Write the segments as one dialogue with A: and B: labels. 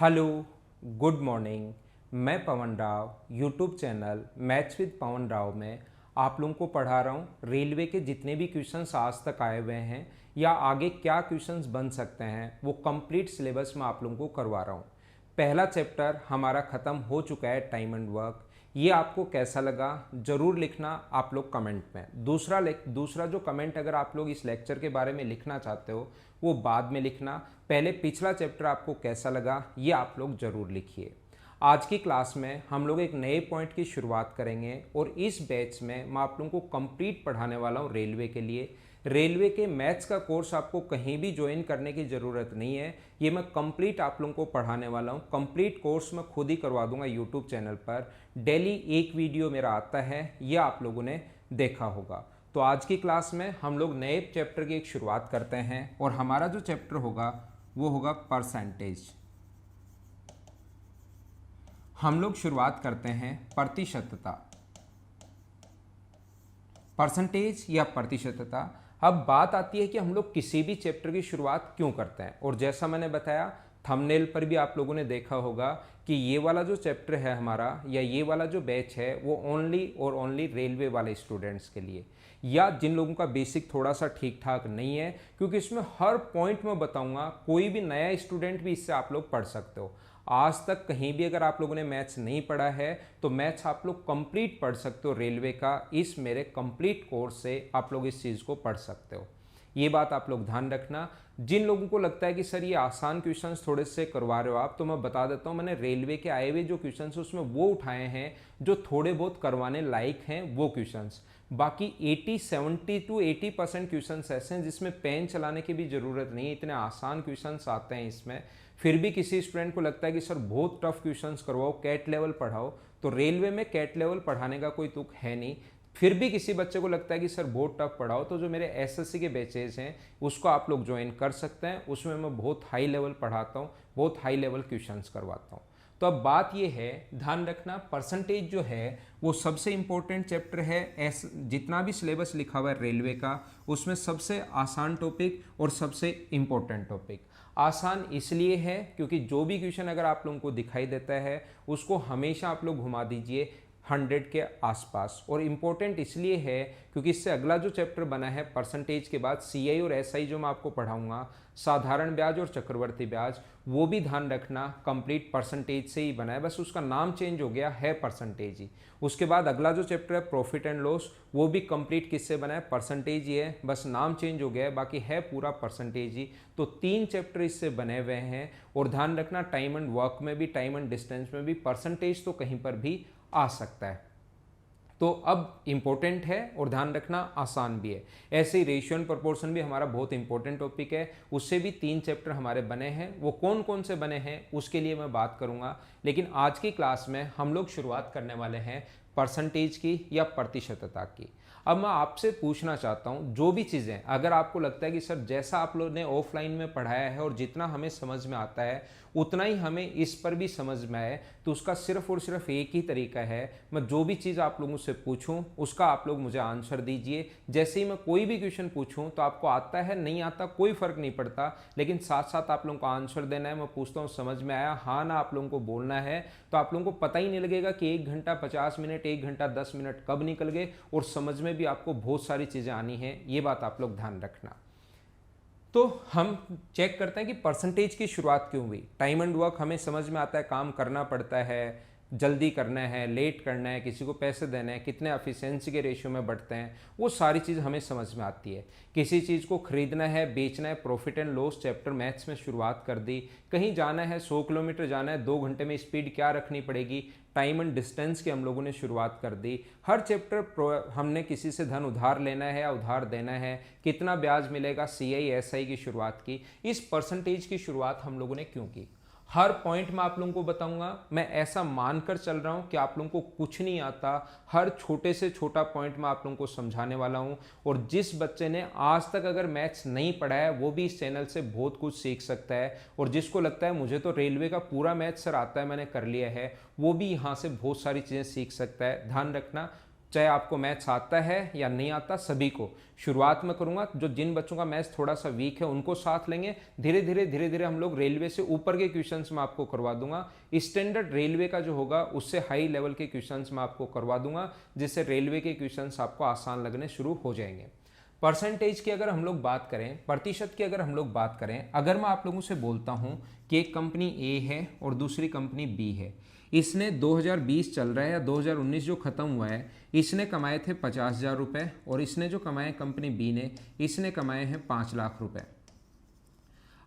A: Hello, good morning. मैं Pawan Rao YouTube channel maths with Pawan Rao में आप लोगों को पढ़ा रहा हूँ। रेलवे के जितने भी क्वेश्चंस आज तक आए हुए हैं या आगे क्या क्वेश्चंस बन सकते हैं वो कंप्लीट सिलेबस में आप लोगों को करवा रहा हूँ। पहला चैप्टर हमारा ख़त्म हो चुका है, टाइम एंड वर्क। ये आपको कैसा लगा ज़रूर लिखना आप लोग कमेंट में। दूसरा जो कमेंट अगर आप लोग इस लेक्चर के बारे में लिखना चाहते हो वो बाद में लिखना। पहले पिछला चैप्टर आपको कैसा लगा ये आप लोग ज़रूर लिखिए। आज की क्लास में हम लोग एक नए पॉइंट की शुरुआत करेंगे और इस बैच में मैं आप लोगों को कंप्लीट पढ़ाने वाला हूँ रेलवे के लिए। रेलवे के मैथ्स का कोर्स आपको कहीं भी ज्वाइन करने की ज़रूरत नहीं है, ये मैं कंप्लीट आप लोगों को पढ़ाने वाला हूँ। कंप्लीट कोर्स मैं खुद ही करवा दूंगा यूट्यूब चैनल पर। डेली एक वीडियो मेरा आता है, ये आप लोगों ने देखा होगा। तो आज की क्लास में हम लोग नए चैप्टर की एक शुरुआत करते हैं और हमारा जो चैप्टर होगा वो होगा परसेंटेज। हम लोग शुरुआत करते हैं प्रतिशतता, परसेंटेज या प्रतिशतता। अब बात आती है कि हम लोग किसी भी चैप्टर की शुरुआत क्यों करते हैं, और जैसा मैंने बताया थंबनेल पर भी आप लोगों ने देखा होगा कि ये वाला जो चैप्टर है हमारा या ये वाला जो बैच है वो ओनली और ओनली रेलवे वाले स्टूडेंट्स के लिए, या जिन लोगों का बेसिक थोड़ा सा ठीक ठाक नहीं है, क्योंकि इसमें हर पॉइंट में बताऊंगा। कोई भी नया स्टूडेंट भी इससे आप लोग पढ़ सकते हो। आज तक कहीं भी अगर आप लोगों ने मैथ्स नहीं पढ़ा है तो मैथ्स आप लोग कंप्लीट पढ़ सकते हो रेलवे का। इस मेरे कंप्लीट कोर्स से आप लोग इस चीज़ को पढ़ सकते हो। ये बात आप लोग ध्यान रखना। जिन लोगों को लगता है कि सर ये आसान क्वेश्चंस थोड़े से करवा रहे हो आप, तो मैं बता देता हूँ मैंने रेलवे के आए हुए जो क्वेश्चंस उसमें वो उठाए हैं जो थोड़े बहुत करवाने लायक हैं वो क्वेश्चंस। बाकी 70 टू 80% क्वेश्चंस ऐसे हैं जिसमें पेन चलाने की भी ज़रूरत नहीं है, इतने आसान क्वेश्चंस आते हैं इसमें। फिर भी किसी स्टूडेंट को लगता है कि सर बहुत टफ क्वेश्चंस करवाओ, कैट लेवल पढ़ाओ, तो रेलवे में कैट लेवल पढ़ाने का कोई तुक है नहीं। फिर भी किसी बच्चे को लगता है कि सर बहुत टफ पढ़ाओ, तो जो मेरे एसएससी के बैचेज हैं उसको आप लोग ज्वाइन कर सकते हैं। उसमें मैं बहुत हाई लेवल पढ़ाता हूँ, बहुत हाई लेवल क्वेश्चंस करवाता हूँ। तो अब बात ये है, ध्यान रखना, परसेंटेज जो है वो सबसे इंपॉर्टेंट चैप्टर है। जितना भी सिलेबस लिखा हुआ है रेलवे का उसमें सबसे आसान टॉपिक और सबसे इंपॉर्टेंट टॉपिक। आसान इसलिए है क्योंकि जो भी क्वेश्चन अगर आप लोगों को दिखाई देता है उसको हमेशा आप लोग घुमा दीजिए 100 के आसपास। और इम्पोर्टेंट इसलिए है क्योंकि इससे अगला जो चैप्टर बना है परसेंटेज के बाद सीआई और एसआई जो मैं आपको पढ़ाऊंगा, साधारण ब्याज और चक्रवर्ती ब्याज, वो भी ध्यान रखना कंप्लीट परसेंटेज से ही बना है, बस उसका नाम चेंज हो गया है परसेंटेज ही। उसके बाद अगला जो चैप्टर है प्रॉफिट एंड लॉस, वो भी कंप्लीट किससे बना है, परसेंटेज ही है, बस नाम चेंज हो गया है, बाकी है पूरा परसेंटेज ही। तो 3 चैप्टर इससे बने हुए हैं। और ध्यान रखना टाइम एंड वर्क में भी, टाइम एंड डिस्टेंस में भी परसेंटेज तो कहीं पर भी आ सकता है। तो अब इंपॉर्टेंट है और ध्यान रखना आसान भी है। ऐसे ही रेशियो एंड प्रोपोर्शन भी हमारा बहुत इंपॉर्टेंट टॉपिक है, उससे भी 3 चैप्टर हमारे बने हैं। वो कौन कौन से बने हैं उसके लिए मैं बात करूंगा, लेकिन आज की क्लास में हम लोग शुरुआत करने वाले हैं परसेंटेज की या प्रतिशतता की। अब मैं आपसे पूछना चाहता हूं, जो भी चीज़ें अगर आपको लगता है कि सर जैसा आप लोगों ने ऑफलाइन में पढ़ाया है और जितना हमें समझ में आता है उतना ही हमें इस पर भी समझ में आए, तो उसका सिर्फ और सिर्फ एक ही तरीका है, मैं जो भी चीज़ आप लोगों से पूछूं उसका आप लोग मुझे आंसर दीजिए। जैसे ही मैं कोई भी क्वेश्चन पूछूं तो आपको आता है नहीं आता कोई फर्क नहीं पड़ता, लेकिन साथ साथ आप लोगों को आंसर देना है। मैं पूछता हूँ समझ में आया, हाँ ना आप लोगों को बोलना है, तो आप लोगों को पता ही नहीं लगेगा कि 1 घंटा 50 मिनट 1 घंटा 10 मिनट कब निकल गए, और समझ में भी आपको बहुत सारी चीज़ें आनी हैं। ये बात आप लोग ध्यान रखना। तो हम चेक करते हैं कि परसेंटेज की शुरुआत क्यों हुई। टाइम एंड वर्क हमें समझ में आता है, काम करना पड़ता है, जल्दी करना है, लेट करना है, किसी को पैसे देने हैं, कितने एफिशिएंसी के रेशियो में बढ़ते हैं, वो सारी चीज़ हमें समझ में आती है। किसी चीज़ को खरीदना है, बेचना है, profit and loss chapter maths में शुरुआत कर दी। कहीं जाना है, 100 किलोमीटर जाना है, 2 घंटे में स्पीड क्या रखनी पड़ेगी, टाइम एंड डिस्टेंस की हम लोगों ने शुरुआत कर दी। हर चैप्टर हमने किसी से धन उधार लेना है या उधार देना है, कितना ब्याज मिलेगा, सीआई एसआई की शुरुआत की। इस परसेंटेज की शुरुआत हम लोगों ने क्यों की, हर पॉइंट में आप लोगों को बताऊंगा। मैं ऐसा मानकर चल रहा हूं कि आप लोगों को कुछ नहीं आता, हर छोटे से छोटा पॉइंट में आप लोगों को समझाने वाला हूं। और जिस बच्चे ने आज तक अगर मैथ्स नहीं पढ़ा है वो भी इस चैनल से बहुत कुछ सीख सकता है, और जिसको लगता है मुझे तो रेलवे का पूरा मैथ्स सर आता है, मैंने कर लिया है, वो भी यहाँ से बहुत सारी चीज़ें सीख सकता है। ध्यान रखना चाहे आपको मैथ्स आता है या नहीं आता, सभी को शुरुआत में करूंगा। जो जिन बच्चों का मैथ्स थोड़ा सा वीक है उनको साथ लेंगे, धीरे धीरे हम लोग रेलवे से ऊपर के क्वेश्चंस में आपको करवा दूंगा। स्टैंडर्ड रेलवे का जो होगा उससे हाई लेवल के क्वेश्चंस में आपको करवा दूंगा, जिससे रेलवे के क्वेश्चंस आपको आसान लगने शुरू हो जाएंगे। परसेंटेज की अगर हम लोग बात करें, प्रतिशत की अगर हम लोग बात करें, अगर मैं आप लोगों से बोलता हूं कि एक कंपनी ए है और दूसरी कंपनी बी है, इसने 2020 चल रहा है या 2019 जो खत्म हुआ है, इसने कमाए थे 50,000 रुपये और इसने जो कमाए कंपनी बी ने, इसने कमाए हैं 5 लाख रुपए।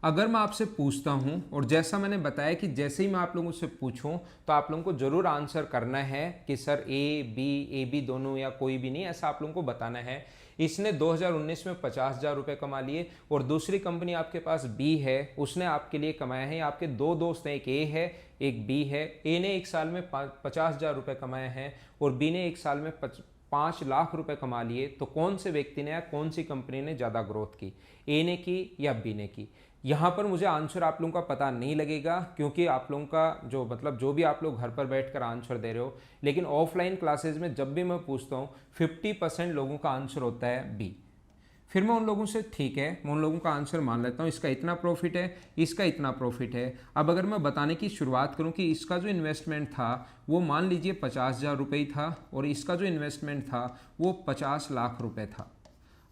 A: अगर मैं आपसे पूछता हूं, और जैसा मैंने बताया कि जैसे ही मैं आप लोगों से पूछूं तो आप लोगों को जरूर आंसर करना है कि सर ए बी दोनों या कोई भी नहीं, ऐसा आप लोगों को बताना है। इसने 2019 में 50,000 रुपये कमा लिए और दूसरी कंपनी आपके पास बी है, उसने आपके लिए कमाया है, आपके दो दोस्त हैं, एक ए है एक बी है। ए ने एक साल में 50,000 रुपये कमाए हैं और बी ने एक साल में 5 लाख रुपए कमा लिए। तो कौन से व्यक्ति ने या कौन सी कंपनी ने ज़्यादा ग्रोथ की, ए ने की या बी ने की? यहाँ पर मुझे आंसर आप लोगों का पता नहीं लगेगा, क्योंकि आप लोगों का जो भी आप लोग घर पर बैठकर आंसर दे रहे हो, लेकिन ऑफलाइन क्लासेस में जब भी मैं पूछता हूँ 50% लोगों का आंसर होता है बी। फिर मैं उन लोगों से ठीक है, मैं उन लोगों का आंसर मान लेता हूँ, इसका इतना प्रॉफिट है, इसका इतना प्रॉफिट है। अब अगर मैं बताने की शुरुआत करूँ कि इसका जो इन्वेस्टमेंट था वो मान लीजिए 50,000 रुपये ही था और इसका जो इन्वेस्टमेंट था वो 50 लाख रुपए था।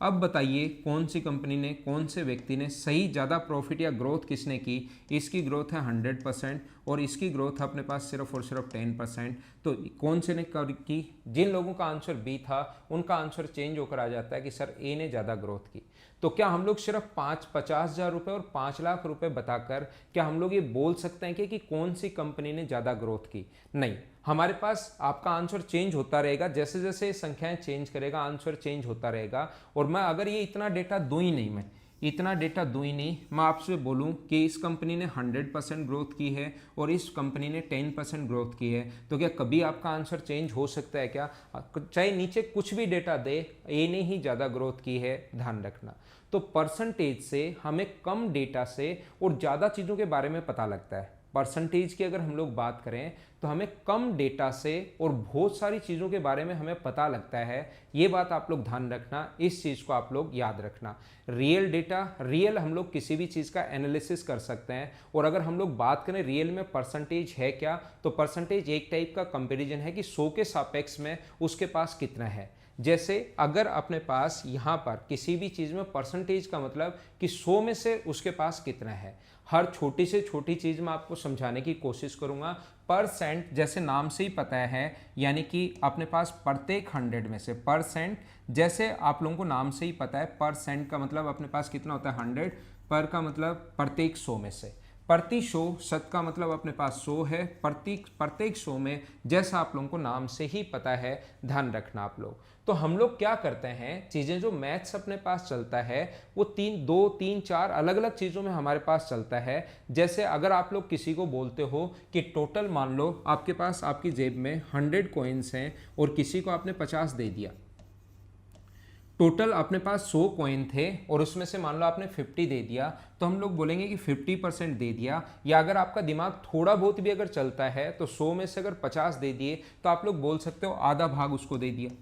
A: अब बताइए कौन सी कंपनी ने, कौन से व्यक्ति ने सही ज़्यादा प्रॉफिट या ग्रोथ किसने की? इसकी ग्रोथ है 100% और इसकी ग्रोथ अपने पास सिर्फ और सिर्फ 10%। तो कौन से ने की? जिन लोगों का आंसर बी था उनका आंसर चेंज होकर आ जाता है कि सर ए ने ज़्यादा ग्रोथ की। तो क्या हम लोग सिर्फ 50,000 रुपये और 5 लाख रुपए बताकर क्या हम लोग ये बोल सकते हैं कि कौन सी कंपनी ने ज़्यादा ग्रोथ की? नहीं, हमारे पास आपका आंसर चेंज होता रहेगा, जैसे जैसे संख्याएं चेंज करेगा आंसर चेंज होता रहेगा। और मैं अगर ये इतना डेटा दूं ही नहीं, मैं आपसे बोलूं कि इस कंपनी ने 100% ग्रोथ की है और इस कंपनी ने 10% ग्रोथ की है, तो क्या कभी आपका आंसर चेंज हो सकता है क्या? चाहे नीचे कुछ भी डेटा दे, ए ने ही ज़्यादा ग्रोथ की है, ध्यान रखना। तो परसेंटेज से हमें कम डेटा से और ज़्यादा चीज़ों के बारे में पता लगता है। परसेंटेज की अगर हम लोग बात करें तो हमें कम डेटा से और बहुत सारी चीज़ों के बारे में हमें पता लगता है। ये बात आप लोग ध्यान रखना, इस चीज़ को आप लोग याद रखना। रियल हम लोग किसी भी चीज़ का एनालिसिस कर सकते हैं। और अगर हम लोग बात करें रियल में परसेंटेज है क्या, तो परसेंटेज एक टाइप का कंपेरिजन है कि 100 के सापेक्ष में उसके पास कितना है। जैसे अगर अपने पास यहाँ पर किसी भी चीज़ में परसेंटेज का मतलब कि 100 में से उसके पास कितना है। हर छोटी से छोटी चीज़ में आपको समझाने की कोशिश करूँगा। परसेंट जैसे नाम से ही पता है, यानी कि अपने पास प्रत्येक 100 में से परसेंट, जैसे आप लोगों को नाम से ही पता है परसेंट का मतलब अपने पास कितना होता है 100, पर का मतलब प्रत्येक 100 में से, प्रति 100, शत का मतलब अपने पास 100 है, प्रत्येक 100 में, जैसा आप लोगों को नाम से ही पता है, ध्यान रखना आप लोग। तो हम लोग क्या करते हैं, चीज़ें जो मैथ्स अपने पास चलता है वो 2-3-4 अलग अलग चीज़ों में हमारे पास चलता है। जैसे अगर आप लोग किसी को बोलते हो कि टोटल मान लो आपके पास आपकी जेब में 100 कॉइन्स हैं और किसी को आपने 50 दे दिया, टोटल अपने पास 100 कॉइन थे और उसमें से मान लो आपने 50 दे दिया, तो हम लोग बोलेंगे कि 50% दे दिया। या अगर आपका दिमाग थोड़ा बहुत भी अगर चलता है तो 100 में से अगर 50 दे दिए तो आप लोग बोल सकते हो आधा भाग उसको दे दिया।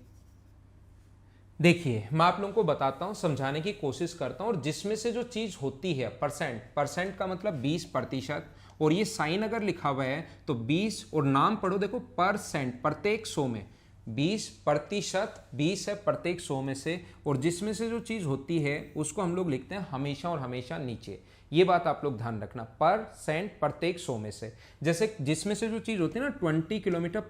A: देखिए मैं आप लोगों को बताता हूं, समझाने की कोशिश करता हूं। और जिसमें से जो चीज होती है परसेंट का मतलब 20%, और ये साइन अगर लिखा हुआ है तो 20 और नाम पढ़ो, देखो परसेंट, प्रत्येक 100 में 20%, 20 है प्रत्येक 100 में से। और जिसमें से जो चीज होती है उसको हम लोग लिखते हैं हमेशा और हमेशा नीचे। ये बात आप लोग ध्यान रखना, परसेंट प्रत्येक 100 में से। जैसे जिसमें से जो चीज होती है ना 20 किलोमीटर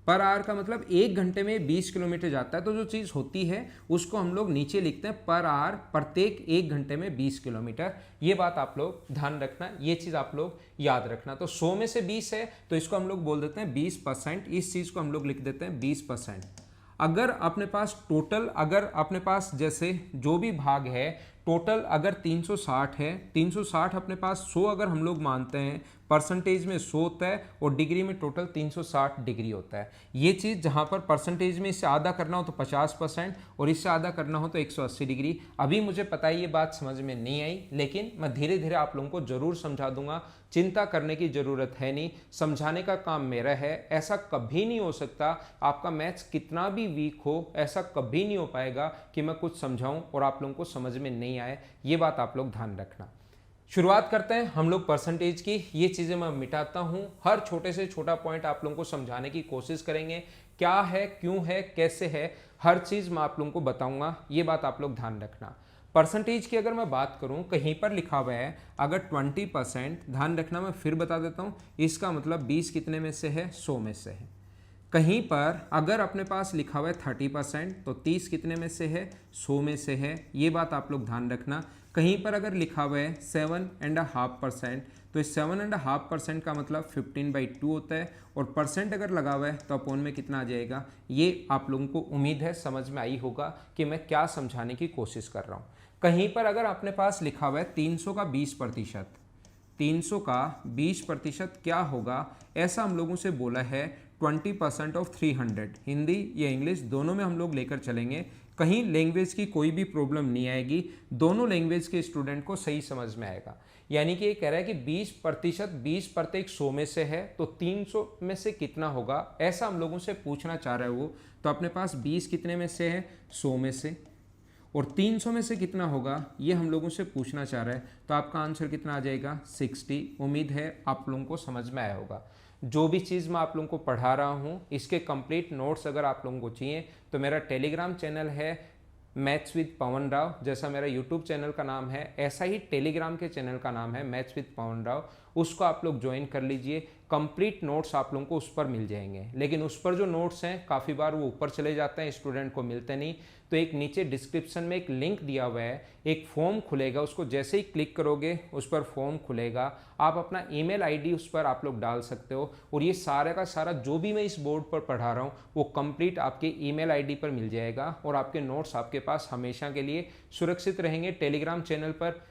A: पर आवर का मतलब 1 घंटे में 20 किलोमीटर जाता है, तो जो चीज़ होती है उसको हम लोग नीचे लिखते हैं पर आवर, प्रत्येक 1 घंटे में 20 किलोमीटर। ये बात आप लोग ध्यान रखना, ये चीज़ आप लोग याद रखना। तो 100 में से 20 है तो इसको हम लोग बोल देते हैं 20%, इस चीज़ को हम लोग लिख देते हैं 20%। अगर अपने पास टोटल, अगर अपने पास जैसे जो भी भाग है टोटल अगर 360 है, 360 अपने पास 100 अगर हम लोग मानते हैं, परसेंटेज में 100 होता है और डिग्री में टोटल 360 डिग्री होता है। ये चीज़ जहाँ पर परसेंटेज में इससे आधा करना हो तो 50% और इससे आधा करना हो तो 180 डिग्री। अभी मुझे पता है ये बात समझ में नहीं आई, लेकिन मैं धीरे धीरे आप लोगों को ज़रूर समझा दूंगा। चिंता करने की ज़रूरत है नहीं, समझाने का काम मेरा है। ऐसा कभी नहीं हो सकता, आपका मैथ्स कितना भी वीक हो, ऐसा कभी नहीं हो पाएगा कि मैं कुछ समझाऊं और आप लोगों को समझ में नहीं आए। ये बात आप लोग ध्यान रखना। शुरुआत करते हैं हम लोग परसेंटेज की। ये चीज़ें मैं मिटाता हूँ, हर छोटे से छोटा पॉइंट आप लोगों को समझाने की कोशिश करेंगे। क्या है, क्यों है, कैसे है, हर चीज़ मैं आप लोगों को बताऊंगा। ये बात आप लोग ध्यान रखना। परसेंटेज की अगर मैं बात करूं, कहीं पर लिखा हुआ है अगर 20%, ध्यान रखना मैं फिर बता देता हूं, इसका मतलब 20 कितने में से है, 100 में से है। कहीं पर अगर अपने पास लिखा हुआ है 30%, तो 30 कितने में से है, 100 में से है। ये बात आप लोग ध्यान रखना। कहीं पर अगर लिखा हुआ है 7.5%, तो इस 7.5% का मतलब 15/2 होता है और परसेंट अगर लगा हुआ है तो अपोन में कितना आ जाएगा। ये आप लोगों को उम्मीद है समझ में आई होगा कि मैं क्या समझाने की कोशिश कर रहा हूँ। कहीं पर अगर अपने पास लिखा हुआ है 300 का 20%, 300 का 20% क्या होगा, ऐसा हम लोगों से बोला है 20% ऑफ 300। हिंदी या इंग्लिश दोनों में हम लोग लेकर चलेंगे, कहीं लैंग्वेज की कोई भी प्रॉब्लम नहीं आएगी, दोनों लैंग्वेज के स्टूडेंट को सही समझ में आएगा। यानी कि ये कह रहा है कि 20%, 20 प्रत्येक 100 में से है, तो 300 में से कितना होगा, ऐसा हम लोगों से पूछना चाह रहा है वो। तो अपने पास 20 कितने में से है, 100 में से, और 300 में से कितना होगा ये हम लोगों से पूछना चाह रहा है। तो आपका आंसर कितना आ जाएगा, 60। उम्मीद है आप लोगों को समझ में आया होगा। जो भी चीज़ मैं आप लोगों को पढ़ा रहा हूँ, इसके कंप्लीट नोट्स अगर आप लोगों को चाहिए तो मेरा टेलीग्राम चैनल है मैथ्स विद पवन राव। जैसा मेरा यूट्यूब चैनल का नाम है, ऐसा ही टेलीग्राम के चैनल का नाम है मैथ्स विद पवन राव। उसको आप लोग ज्वाइन कर लीजिए। कंप्लीट नोट्स आप लोगों को उस पर मिल जाएंगे, लेकिन उस पर जो नोट्स हैं काफ़ी बार वो ऊपर चले जाते हैं, स्टूडेंट को मिलते नहीं। तो एक नीचे डिस्क्रिप्शन में एक लिंक दिया हुआ है, एक फॉर्म खुलेगा, उसको जैसे ही क्लिक करोगे उस पर फॉर्म खुलेगा। आप अपना ईमेल आईडी उस पर आप लोग डाल सकते हो और ये सारा का सारा जो भी मैं इस बोर्ड पर पढ़ा रहा हूँ वो कंप्लीट आपके ईमेल आईडी पर मिल जाएगा और आपके नोट्स आपके पास हमेशा के लिए सुरक्षित रहेंगे। टेलीग्राम चैनल पर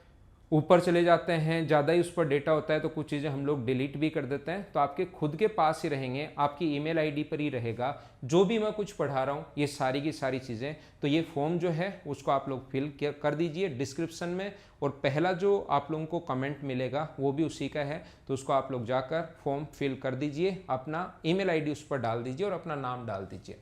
A: ऊपर चले जाते हैं, ज़्यादा ही उस पर डेटा होता है तो कुछ चीज़ें हम लोग डिलीट भी कर देते हैं, तो आपके खुद के पास ही रहेंगे, आपकी ईमेल आईडी पर ही रहेगा जो भी मैं कुछ पढ़ा रहा हूँ, ये सारी की सारी चीज़ें। तो ये फॉर्म जो है उसको आप लोग फिल कर दीजिए डिस्क्रिप्शन में, और पहला जो आप लोगों को कमेंट मिलेगा वो भी उसी का है, तो उसको आप लोग जाकर फॉर्म फिल कर दीजिए, अपना ईमेल आईडी उस पर डाल दीजिए और अपना नाम डाल दीजिए।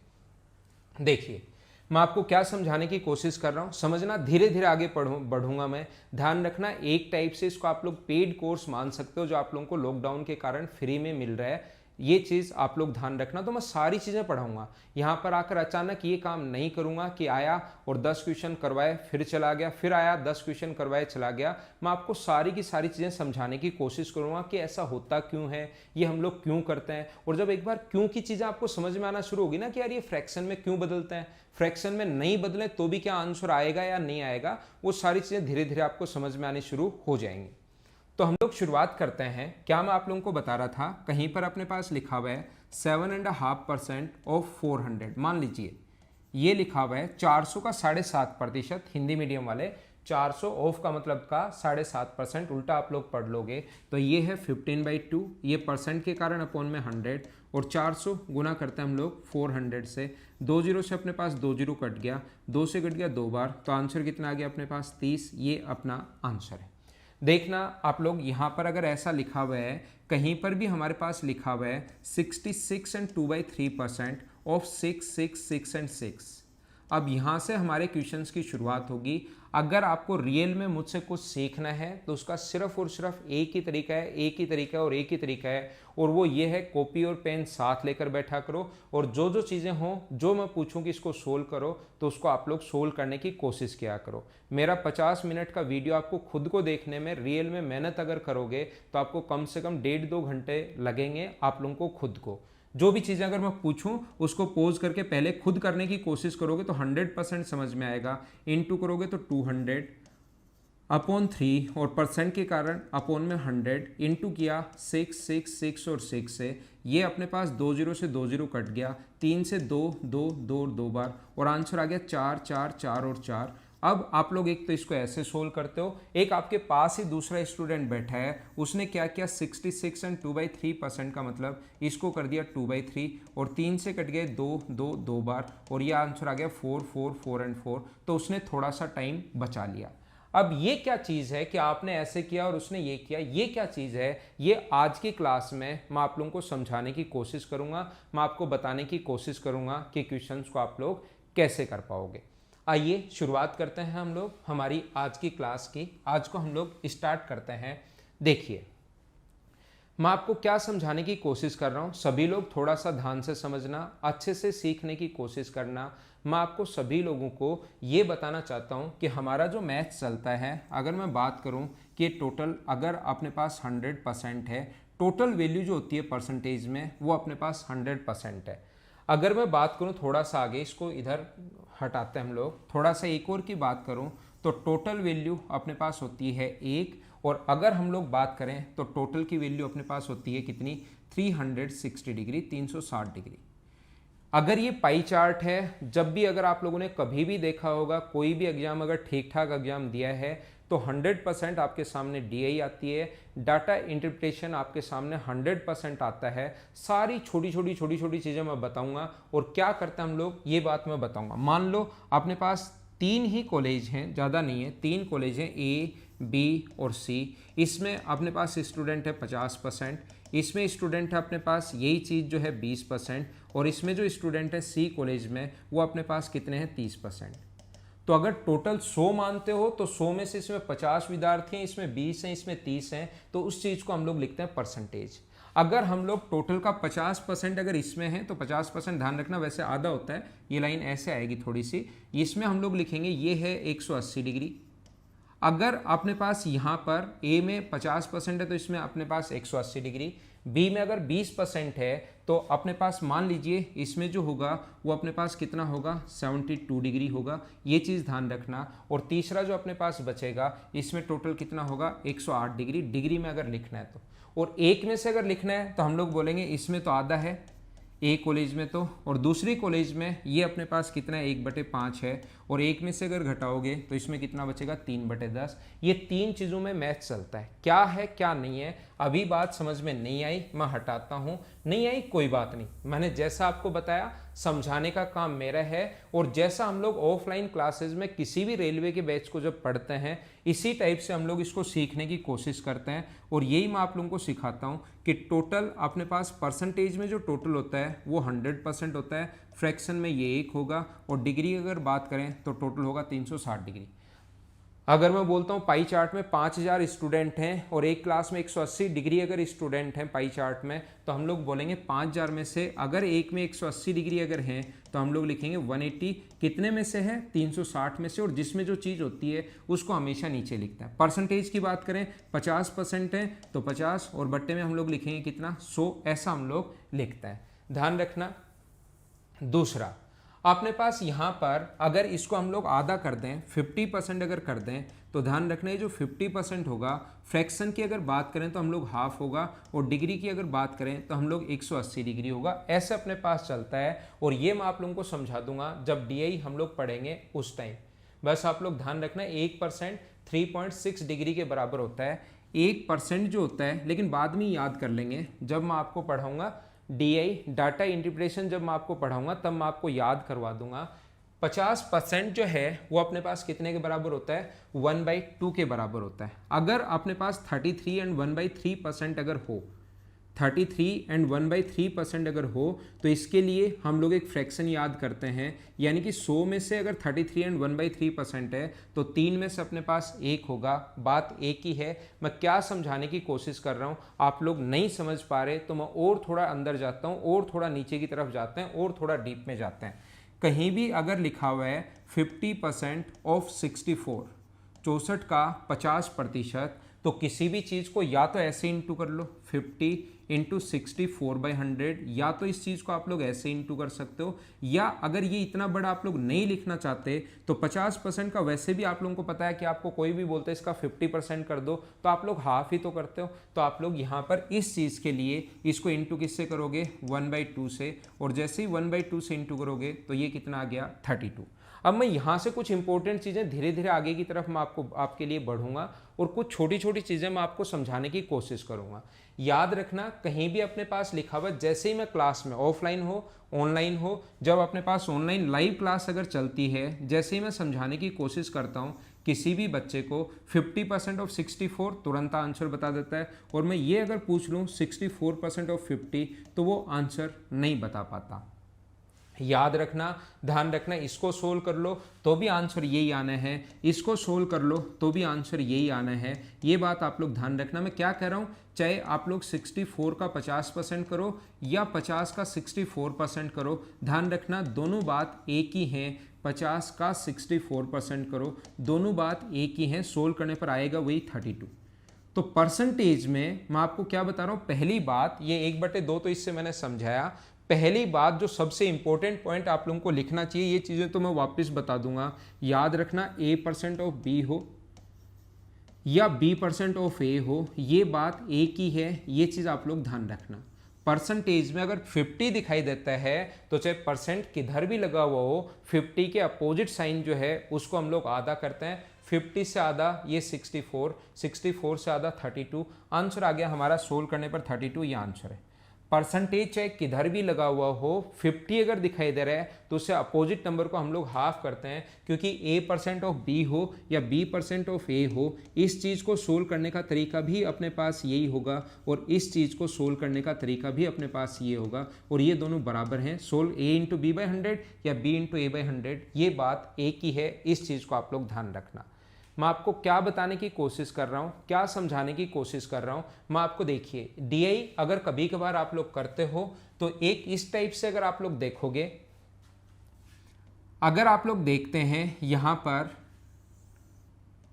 A: देखिए मैं आपको क्या समझाने की कोशिश कर रहा हूँ, समझना, धीरे धीरे आगे बढ़ूंगा मैं। ध्यान रखना, एक टाइप से इसको आप लोग पेड कोर्स मान सकते हो जो आप लोगों को लॉकडाउन के कारण फ्री में मिल रहा है। ये चीज़ आप लोग ध्यान रखना। तो मैं सारी चीज़ें पढ़ाऊंगा, यहाँ पर आकर अचानक ये काम नहीं करूँगा कि आया और 10 क्वेश्चन करवाए फिर चला गया, फिर आया 10 क्वेश्चन करवाए चला गया। मैं आपको सारी की सारी चीज़ें समझाने की कोशिश करूँगा कि ऐसा होता क्यों है, ये हम लोग क्यों करते हैं। और जब एक बार क्यों की चीज़ें आपको समझ में आना शुरू होगी ना कि यार ये फ्रैक्शन में क्यों बदलते हैं, फ्रैक्शन में नहीं बदले तो भी क्या आंसर आएगा या नहीं आएगा, वो सारी चीज़ें धीरे धीरे आपको समझ में आनी शुरू हो जाएंगी। तो हम लोग शुरुआत करते हैं। क्या मैं आप लोगों को बता रहा था, कहीं पर अपने पास लिखा हुआ है 7.5% ऑफ 400। मान लीजिए ये लिखा हुआ है 400 का 7.5%, हिंदी मीडियम वाले 400 ऑफ का मतलब का 7.5%, उल्टा आप लोग पढ़ लोगे तो ये है 15/2, ये परसेंट के कारण अपोन में 100, और 400 गुना करते हैं हम लोग 400 से। 2 जीरो से अपने पास 2 जीरो कट गया, 2 से कट गया 2 बार, तो आंसर कितना आ गया अपने पास 30। ये अपना आंसर है। देखना आप लोग यहाँ पर अगर ऐसा लिखा हुआ है, कहीं पर भी हमारे पास लिखा हुआ है 66 and 2/3% ऑफ 6, 6, 6 and 6। अब यहाँ से हमारे क्वेश्चंस की शुरुआत होगी। अगर आपको रियल में मुझसे कुछ सीखना है तो उसका सिर्फ और सिर्फ एक ही तरीका है, एक ही तरीका है और एक ही तरीका है, और वो ये है कॉपी और पेन साथ लेकर बैठा करो, और जो जो चीज़ें हों जो मैं पूछूं कि इसको सोल्व करो तो उसको आप लोग सोल्व करने की कोशिश किया करो। मेरा 50 मिनट का वीडियो आपको खुद को देखने में, रियल में मेहनत अगर करोगे तो आपको कम से कम 1.5-2 घंटे लगेंगे आप लोगों को खुद को। जो भी चीज़ें अगर मैं पूछूं उसको पोज करके पहले खुद करने की कोशिश करोगे तो 100% समझ में आएगा। इनटू करोगे तो 200 अपॉन 3, और परसेंट के कारण अपॉन में 100, इनटू किया 6, 6, 6 और 6 से, ये अपने पास 2 जीरो से 2 जीरो कट गया, 3 से 2, 2, 2 और 2 बार, और आंसर आ गया 4, 4, 4 और 4। अब आप लोग एक तो इसको ऐसे सोल्व करते हो, एक आपके पास ही दूसरा स्टूडेंट बैठा है, उसने क्या किया 66 एंड 2/3% का मतलब इसको कर दिया 2/3 और 3 से कट गए 2 बार और ये आंसर आ गया 4 4 4 एंड 4। तो उसने थोड़ा सा टाइम बचा लिया। अब ये क्या चीज़ है कि आपने ऐसे किया और उसने ये किया, ये क्या चीज़ है, ये आज की क्लास में मैं आप लोगों को समझाने की कोशिश करूंगा, मैं आपको बताने की कोशिश करूंगा कि क्वेश्चंस को आप लोग कैसे कर पाओगे। आइए शुरुआत करते हैं हम लोग हमारी आज की क्लास की। आज को हम लोग स्टार्ट करते हैं। देखिए मैं आपको क्या समझाने की कोशिश कर रहा हूँ, सभी लोग थोड़ा सा ध्यान से समझना, अच्छे से सीखने की कोशिश करना। मैं आपको सभी लोगों को ये बताना चाहता हूँ कि हमारा जो मैथ्स चलता है, अगर मैं बात करूँ कि टोटल अगर अपने पास 100% है, टोटल वैल्यू जो होती है परसेंटेज में वो अपने पास 100% है। अगर मैं बात करूँ थोड़ा सा आगे, इसको इधर हटाते हैं हम लोग, थोड़ा सा एक और की बात करूँ तो टोटल वैल्यू अपने पास होती है 1, और अगर हम लोग बात करें तो टोटल की वैल्यू अपने पास होती है कितनी 360 डिग्री, 360 डिग्री। अगर ये पाई चार्ट है, जब भी अगर आप लोगों ने कभी भी देखा होगा, कोई भी एग्जाम अगर ठीक ठाक एग्जाम दिया है तो 100% आपके सामने DI आती है, डाटा इंटरप्रिटेशन आपके सामने 100% आता है। सारी छोटी छोटी चीज़ें मैं बताऊंगा और क्या करते हैं हम लोग ये बात मैं बताऊंगा। मान लो अपने पास 3 ही कॉलेज हैं, ज़्यादा नहीं है, 3 कॉलेज हैं A, B और C। इसमें अपने पास स्टूडेंट है 50%, इसमें स्टूडेंट है अपने पास यही चीज़ जो है 20%, और इसमें जो स्टूडेंट है C कॉलेज में वो अपने पास कितने हैं 30%। तो अगर टोटल 100 मानते हो तो 100 में से इसमें 50 विद्यार्थी हैं, इसमें 20 हैं, इसमें 30 हैं, तो उस चीज़ को हम लोग लिखते हैं परसेंटेज। अगर हम लोग टोटल का 50% अगर इसमें है तो 50% ध्यान रखना, वैसे आधा होता है, ये लाइन ऐसे आएगी थोड़ी सी, इसमें हम लोग लिखेंगे ये है 180 डिग्री। अगर अपने पास यहाँ पर A में 50% है तो इसमें अपने पास 180 डिग्री, B में अगर 20% है तो अपने पास मान लीजिए इसमें जो होगा वो अपने पास कितना होगा 72 डिग्री होगा, ये चीज़ ध्यान रखना। और तीसरा जो अपने पास बचेगा इसमें टोटल कितना होगा 108 डिग्री, डिग्री में अगर लिखना है तो। और एक में से अगर लिखना है तो हम लोग बोलेंगे इसमें तो आधा है A कॉलेज में तो, और दूसरी कॉलेज में ये अपने पास कितना है 1/5 है, और एक में से अगर घटाओगे तो इसमें कितना बचेगा 3/10। ये 3 चीज़ों में मैथ चलता है, क्या है क्या नहीं है। अभी बात समझ में नहीं आई, मैं हटाता हूँ, नहीं आई कोई बात नहीं, मैंने जैसा आपको बताया समझाने का काम मेरा है। और जैसा हम लोग ऑफलाइन क्लासेस में किसी भी रेलवे के बैच को जब पढ़ते हैं, इसी टाइप से हम लोग इसको सीखने की कोशिश करते हैं। और यही मैं आप लोगों को सिखाता हूँ कि टोटल अपने पास परसेंटेज में जो टोटल होता है वो 100% होता है, फ्रैक्शन में ये 1 होगा, और डिग्री अगर बात करें तो टोटल होगा 360 डिग्री। अगर मैं बोलता हूँ पाई चार्ट में 5000 स्टूडेंट हैं और एक क्लास में 180 डिग्री अगर स्टूडेंट हैं पाई चार्ट में, तो हम लोग बोलेंगे 5000 में से अगर एक में 180 डिग्री अगर हैं तो हम लोग लिखेंगे 180 कितने में से है 360 में से, और जिसमें जो चीज़ होती है उसको हमेशा नीचे लिखता है। परसेंटेज की बात करें 50% है तो 50, और बट्टे में हम लोग लिखेंगे कितना 100, ऐसा हम लोग लिखते हैं, ध्यान रखना। दूसरा अपने पास यहाँ पर अगर इसको हम लोग आधा कर दें 50% अगर कर दें तो ध्यान रखना है जो 50% होगा, फ्रैक्शन की अगर बात करें तो हम लोग हाफ होगा, और डिग्री की अगर बात करें तो हम लोग 180 डिग्री होगा, ऐसे अपने पास चलता है। और ये मैं आप लोगों को समझा दूंगा जब DI हम लोग पढ़ेंगे उस टाइम। बस आप लोग ध्यान रखना 1% 3.6 डिग्री के बराबर होता है, 1% जो होता है, लेकिन बाद में याद कर लेंगे जब मैं आपको पढ़ाऊँगा DI डाटा इंटरप्रिटेशन, जब मैं आपको पढ़ाऊंगा तब मैं आपको याद करवा दूंगा। 50% जो है वो अपने पास कितने के बराबर होता है 1/2 के बराबर होता है। अगर अपने पास 33 एंड 1/3% अगर हो, 33 एंड 1/3% अगर हो तो इसके लिए हम लोग एक फ्रैक्शन याद करते हैं, यानी कि 100 में से अगर 33 एंड 1/3% है तो 3 में से अपने पास 1 होगा। बात एक ही है, मैं क्या समझाने की कोशिश कर रहा हूँ, आप लोग नहीं समझ पा रहे तो मैं और थोड़ा अंदर जाता हूँ, और थोड़ा नीचे की तरफ जाते हैं, और थोड़ा डीप में जाते हैं। कहीं भी अगर लिखा हुआ है 50% ऑफ 64, 64 का 50%, तो किसी भी चीज़ को या तो ऐसे इंटू कर लो 50 इंटू 64/100, या तो इस चीज़ को आप लोग ऐसे इंटू कर सकते हो, या अगर ये इतना बड़ा आप लोग नहीं लिखना चाहते तो 50% का वैसे भी आप लोगों को पता है कि आपको कोई भी बोलते हैं इसका 50% कर दो तो आप लोग हाफ ही तो करते हो। तो आप लोग यहाँ पर इस चीज़ के लिए इसको इंटू किससे करोगे 1/2 से, और जैसे ही 1/2 से इंटू करोगे तो ये कितना आ गया 32। अब मैं यहाँ से कुछ इंपॉर्टेंट चीज़ें धीरे धीरे आगे की तरफ मैं आपके लिए बढ़ूंगा और कुछ छोटी छोटी चीज़ें मैं आपको समझाने की कोशिश करूंगा। याद रखना, कहीं भी अपने पास लिखा हुआ जैसे ही मैं क्लास में ऑफलाइन हो ऑनलाइन हो, जब अपने पास ऑनलाइन लाइव क्लास अगर चलती है, जैसे ही मैं समझाने की कोशिश करता हूँ किसी भी बच्चे को 50% ऑफ 64 तुरंत आंसर बता देता है, और मैं ये अगर पूछ लूँ 64% ऑफ 50 तो वो आंसर नहीं बता पाता। याद रखना, ध्यान रखना, इसको सोल्व कर लो तो भी आंसर यही आना है, इसको सोल्व कर लो तो भी आंसर यही आना है। ये बात आप लोग ध्यान रखना। मैं क्या कह रहा हूँ, चाहे आप लोग 64 का 50% करो या 50 का 64% करो, ध्यान रखना दोनों बात एक ही हैं। 50 का 64% करो, दोनों बात एक ही हैं। सोल्व करने पर आएगा वही 32। तो परसेंटेज में मैं आपको क्या बता रहा हूँ, पहली बात ये 1/2 तो इससे मैंने समझाया। पहली बात जो सबसे इंपॉर्टेंट पॉइंट आप लोगों को लिखना चाहिए, ये चीज़ें तो मैं वापस बता दूंगा, याद रखना A% ऑफ B हो या B% ऑफ A हो, ये बात एक ही है, ये चीज़ आप लोग ध्यान रखना। परसेंटेज में अगर 50 दिखाई देता है तो चाहे परसेंट किधर भी लगा हुआ हो, 50 के अपोजिट साइन जो है उसको हम लोग आधा करते हैं। 50 से आधा ये 64, 64 से आधा 32, आंसर आ गया हमारा। सोल्व करने पर 32 ये आंसर है। परसेंटेज चाहे किधर भी लगा हुआ हो, 50 अगर दिखाई दे रहा है तो उससे अपोजिट नंबर को हम लोग हाफ करते हैं, क्योंकि A% ऑफ B हो या B% ऑफ A हो, इस चीज़ को सोल्व करने का तरीका भी अपने पास यही होगा और इस चीज़ को सोल्व करने का तरीका भी अपने पास ये होगा, और ये दोनों बराबर हैं। सोल्व A×B/100 या B×A/100, ये बात एक ही है, इस चीज़ को आप लोग ध्यान रखना। मैं आपको क्या बताने की कोशिश कर रहा हूँ, क्या समझाने की कोशिश कर रहा हूँ, मैं आपको देखिए DI अगर कभी कभार आप लोग करते हो तो एक इस टाइप से अगर आप लोग देखोगे, अगर आप लोग देखते हैं यहाँ पर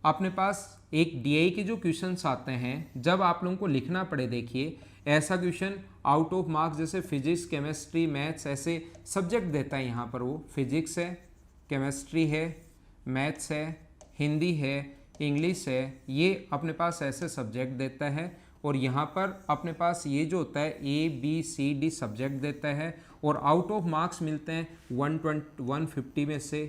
A: अपने पास एक DI के जो क्वेश्चंस आते हैं, जब आप लोगों को लिखना पड़े, देखिए ऐसा क्वेश्चन आउट ऑफ मार्क्स, जैसे फिजिक्स केमिस्ट्री मैथ्स ऐसे सब्जेक्ट देता है। यहाँ पर वो फिजिक्स है, केमिस्ट्री है, मैथ्स है, हिंदी है, इंग्लिश है, ये अपने पास ऐसे सब्जेक्ट देता है। और यहाँ पर अपने पास ये जो होता है ABCD सब्जेक्ट देता है, और आउट ऑफ मार्क्स मिलते हैं 150 में से,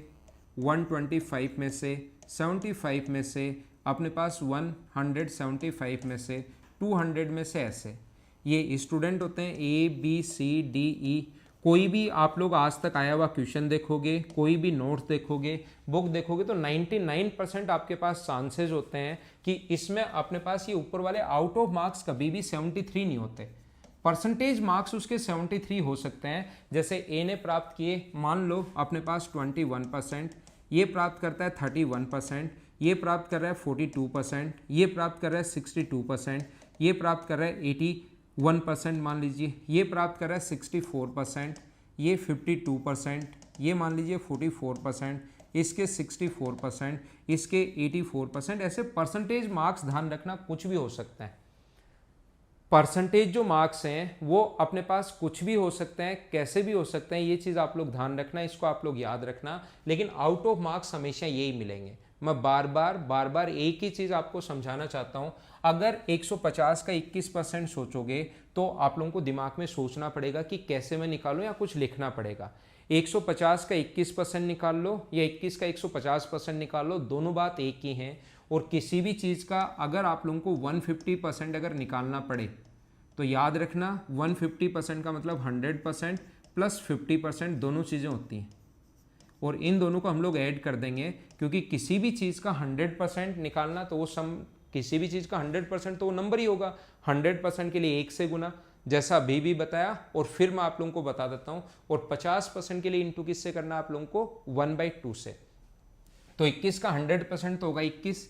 A: 125 में से, 75 में से, अपने पास 175 में से, 200 में से, ऐसे ये स्टूडेंट होते हैं ABCDE। कोई भी आप लोग आज तक आया हुआ क्वेश्चन देखोगे, कोई भी नोट्स देखोगे, बुक देखोगे, तो 99% आपके पास चांसेस होते हैं कि इसमें अपने पास ये ऊपर वाले आउट ऑफ मार्क्स कभी भी 73 नहीं होते। परसेंटेज मार्क्स उसके 73 हो सकते हैं। जैसे ए ने प्राप्त किए, मान लो अपने पास 21%, ये प्राप्त करता है 31%, ये प्राप्त कर रहा है 42%, ये प्राप्त कर रहा है 62%, ये प्राप्त कर रहा है 81% मान लीजिए, ये प्राप्त कर रहा है 64%, ये 52%, ये मान लीजिए 44%, इसके 64%, इसके 84%। ऐसे परसेंटेज मार्क्स ध्यान रखना कुछ भी हो सकता है। परसेंटेज जो मार्क्स हैं वो अपने पास कुछ भी हो सकते हैं, कैसे भी हो सकते हैं, ये चीज़ आप लोग ध्यान रखना, इसको आप लोग याद रखना। लेकिन आउट ऑफ मार्क्स हमेशा यही मिलेंगे। मैं बार बार एक ही चीज़ आपको समझाना चाहता हूँ। अगर 150 का 21% सोचोगे तो आप लोगों को दिमाग में सोचना पड़ेगा कि कैसे मैं निकालूं, या कुछ लिखना पड़ेगा। 150 का 21% निकाल लो या 21 का 150% निकाल लो, दोनों बात एक ही हैं। और किसी भी चीज़ का अगर आप लोगों को 150% अगर निकालना पड़े तो याद रखना 150% का मतलब 100% प्लस 50% दोनों चीज़ें होती हैं, और इन दोनों को हम लोग ऐड कर देंगे, क्योंकि किसी भी चीज़ का 100% निकालना तो वो किसी भी चीज़ का 100% तो वो नंबर ही होगा। 100% के लिए 1 से गुना, जैसा अभी भी बताया, और फिर मैं आप लोगों को बता देता हूँ। और 50% के लिए इंटू किससे करना है आप लोगों को, 1/2 से। तो 21 का 100% तो होगा 21,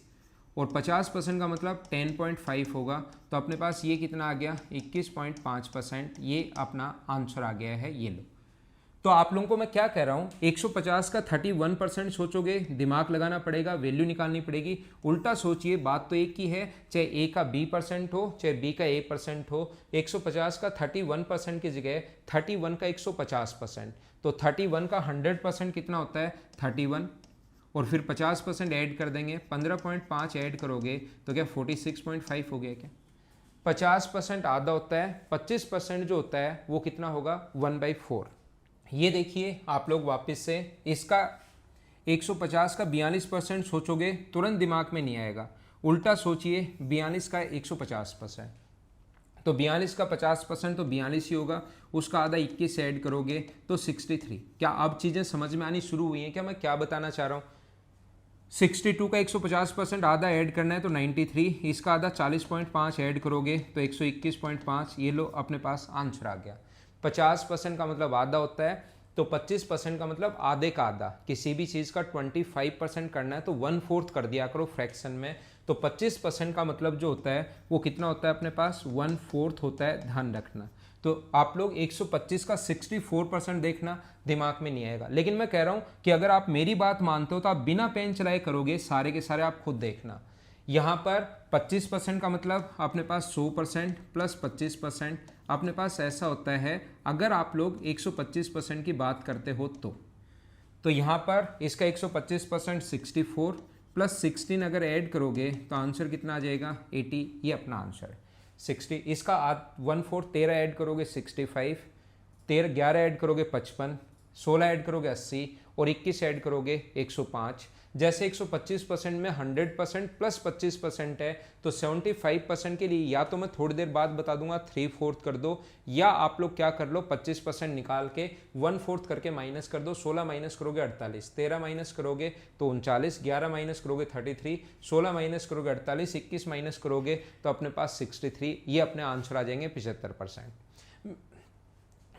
A: और 50% का मतलब 10.5 होगा। तो अपने पास ये कितना आ गया, 21.5%। ये अपना आंसर आ गया है, ये लो। तो आप लोगों को मैं क्या कह रहा हूँ, 150 का 31% सोचोगे, दिमाग लगाना पड़ेगा, वैल्यू निकालनी पड़ेगी। उल्टा सोचिए, बात तो एक ही है, चाहे A का B% हो, चाहे B का A% हो। 150 का 31% की जगह 31 का 150%, तो 31 का 100% कितना होता है, 31, और फिर 50% ऐड कर देंगे, 15.5 ऐड करोगे तो क्या 46.5 हो गया क्या। 50% आधा होता है, 25% जो होता है वो कितना होगा, 1/4। ये देखिए आप लोग वापस से इसका 150 का 42% सोचोगे तुरंत दिमाग में नहीं आएगा, उल्टा सोचिए 42 का 150%, तो 42 का 50% तो 42 ही होगा, उसका आधा 21 ऐड करोगे तो 63। क्या अब चीज़ें समझ में आनी शुरू हुई हैं क्या मैं क्या बताना चाह रहा हूँ? 62 का 150% आधा ऐड करना है तो 93, इसका आधा 40.5 ऐड करोगे तो 121.5, ये लो अपने पास आंसर आ गया। 50% का मतलब आधा होता है, तो 25% का मतलब आधे का आधा। किसी भी चीज़ का 25% करना है तो 1/4 कर दिया करो फ्रैक्शन में, तो 25% का मतलब जो होता है वो कितना होता है अपने पास, 1/4 होता है, ध्यान रखना। तो आप लोग 125 का 64% देखना, दिमाग में नहीं आएगा। लेकिन मैं कह रहा हूं कि अगर आप मेरी बात मानते हो तो आप बिना पेन चलाए करोगे, सारे के सारे आप खुद देखना। यहाँ पर 25% का मतलब अपने पास 100% प्लस 25% अपने पास ऐसा होता है अगर आप लोग 125% की बात करते हो तो यहाँ पर इसका 125% 64 प्लस 16 अगर ऐड करोगे तो आंसर कितना आ जाएगा, 80। ये अपना आंसर है 60। इसका 1/4 13 ऐड करोगे 65, 11 ऐड करोगे 55, 16 ऐड करोगे 80 और 21 ऐड करोगे 105। जैसे 125% में 100% प्लस 25% है तो 75% के लिए या तो मैं थोड़ी देर बाद बता दूंगा 3/4 कर दो, या आप लोग क्या कर लो 25% निकाल के 1/4 करके माइनस कर दो। 16 माइनस करोगे 48, 13 माइनस करोगे तो 39, 11 माइनस करोगे 33, 16 माइनस करोगे 48, 21 माइनस करोगे तो अपने पास 63। ये अपने आंसर आ जाएंगे 75%।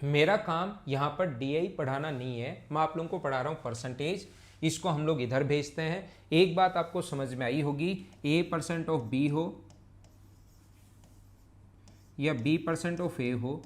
A: मेरा काम यहाँ पर डीआई पढ़ाना नहीं है, मैं आप लोगों को पढ़ा रहा हूँ परसेंटेज। इसको हम लोग इधर भेजते हैं। एक बात आपको समझ में आई होगी, A% ऑफ B हो या B% ऑफ A हो,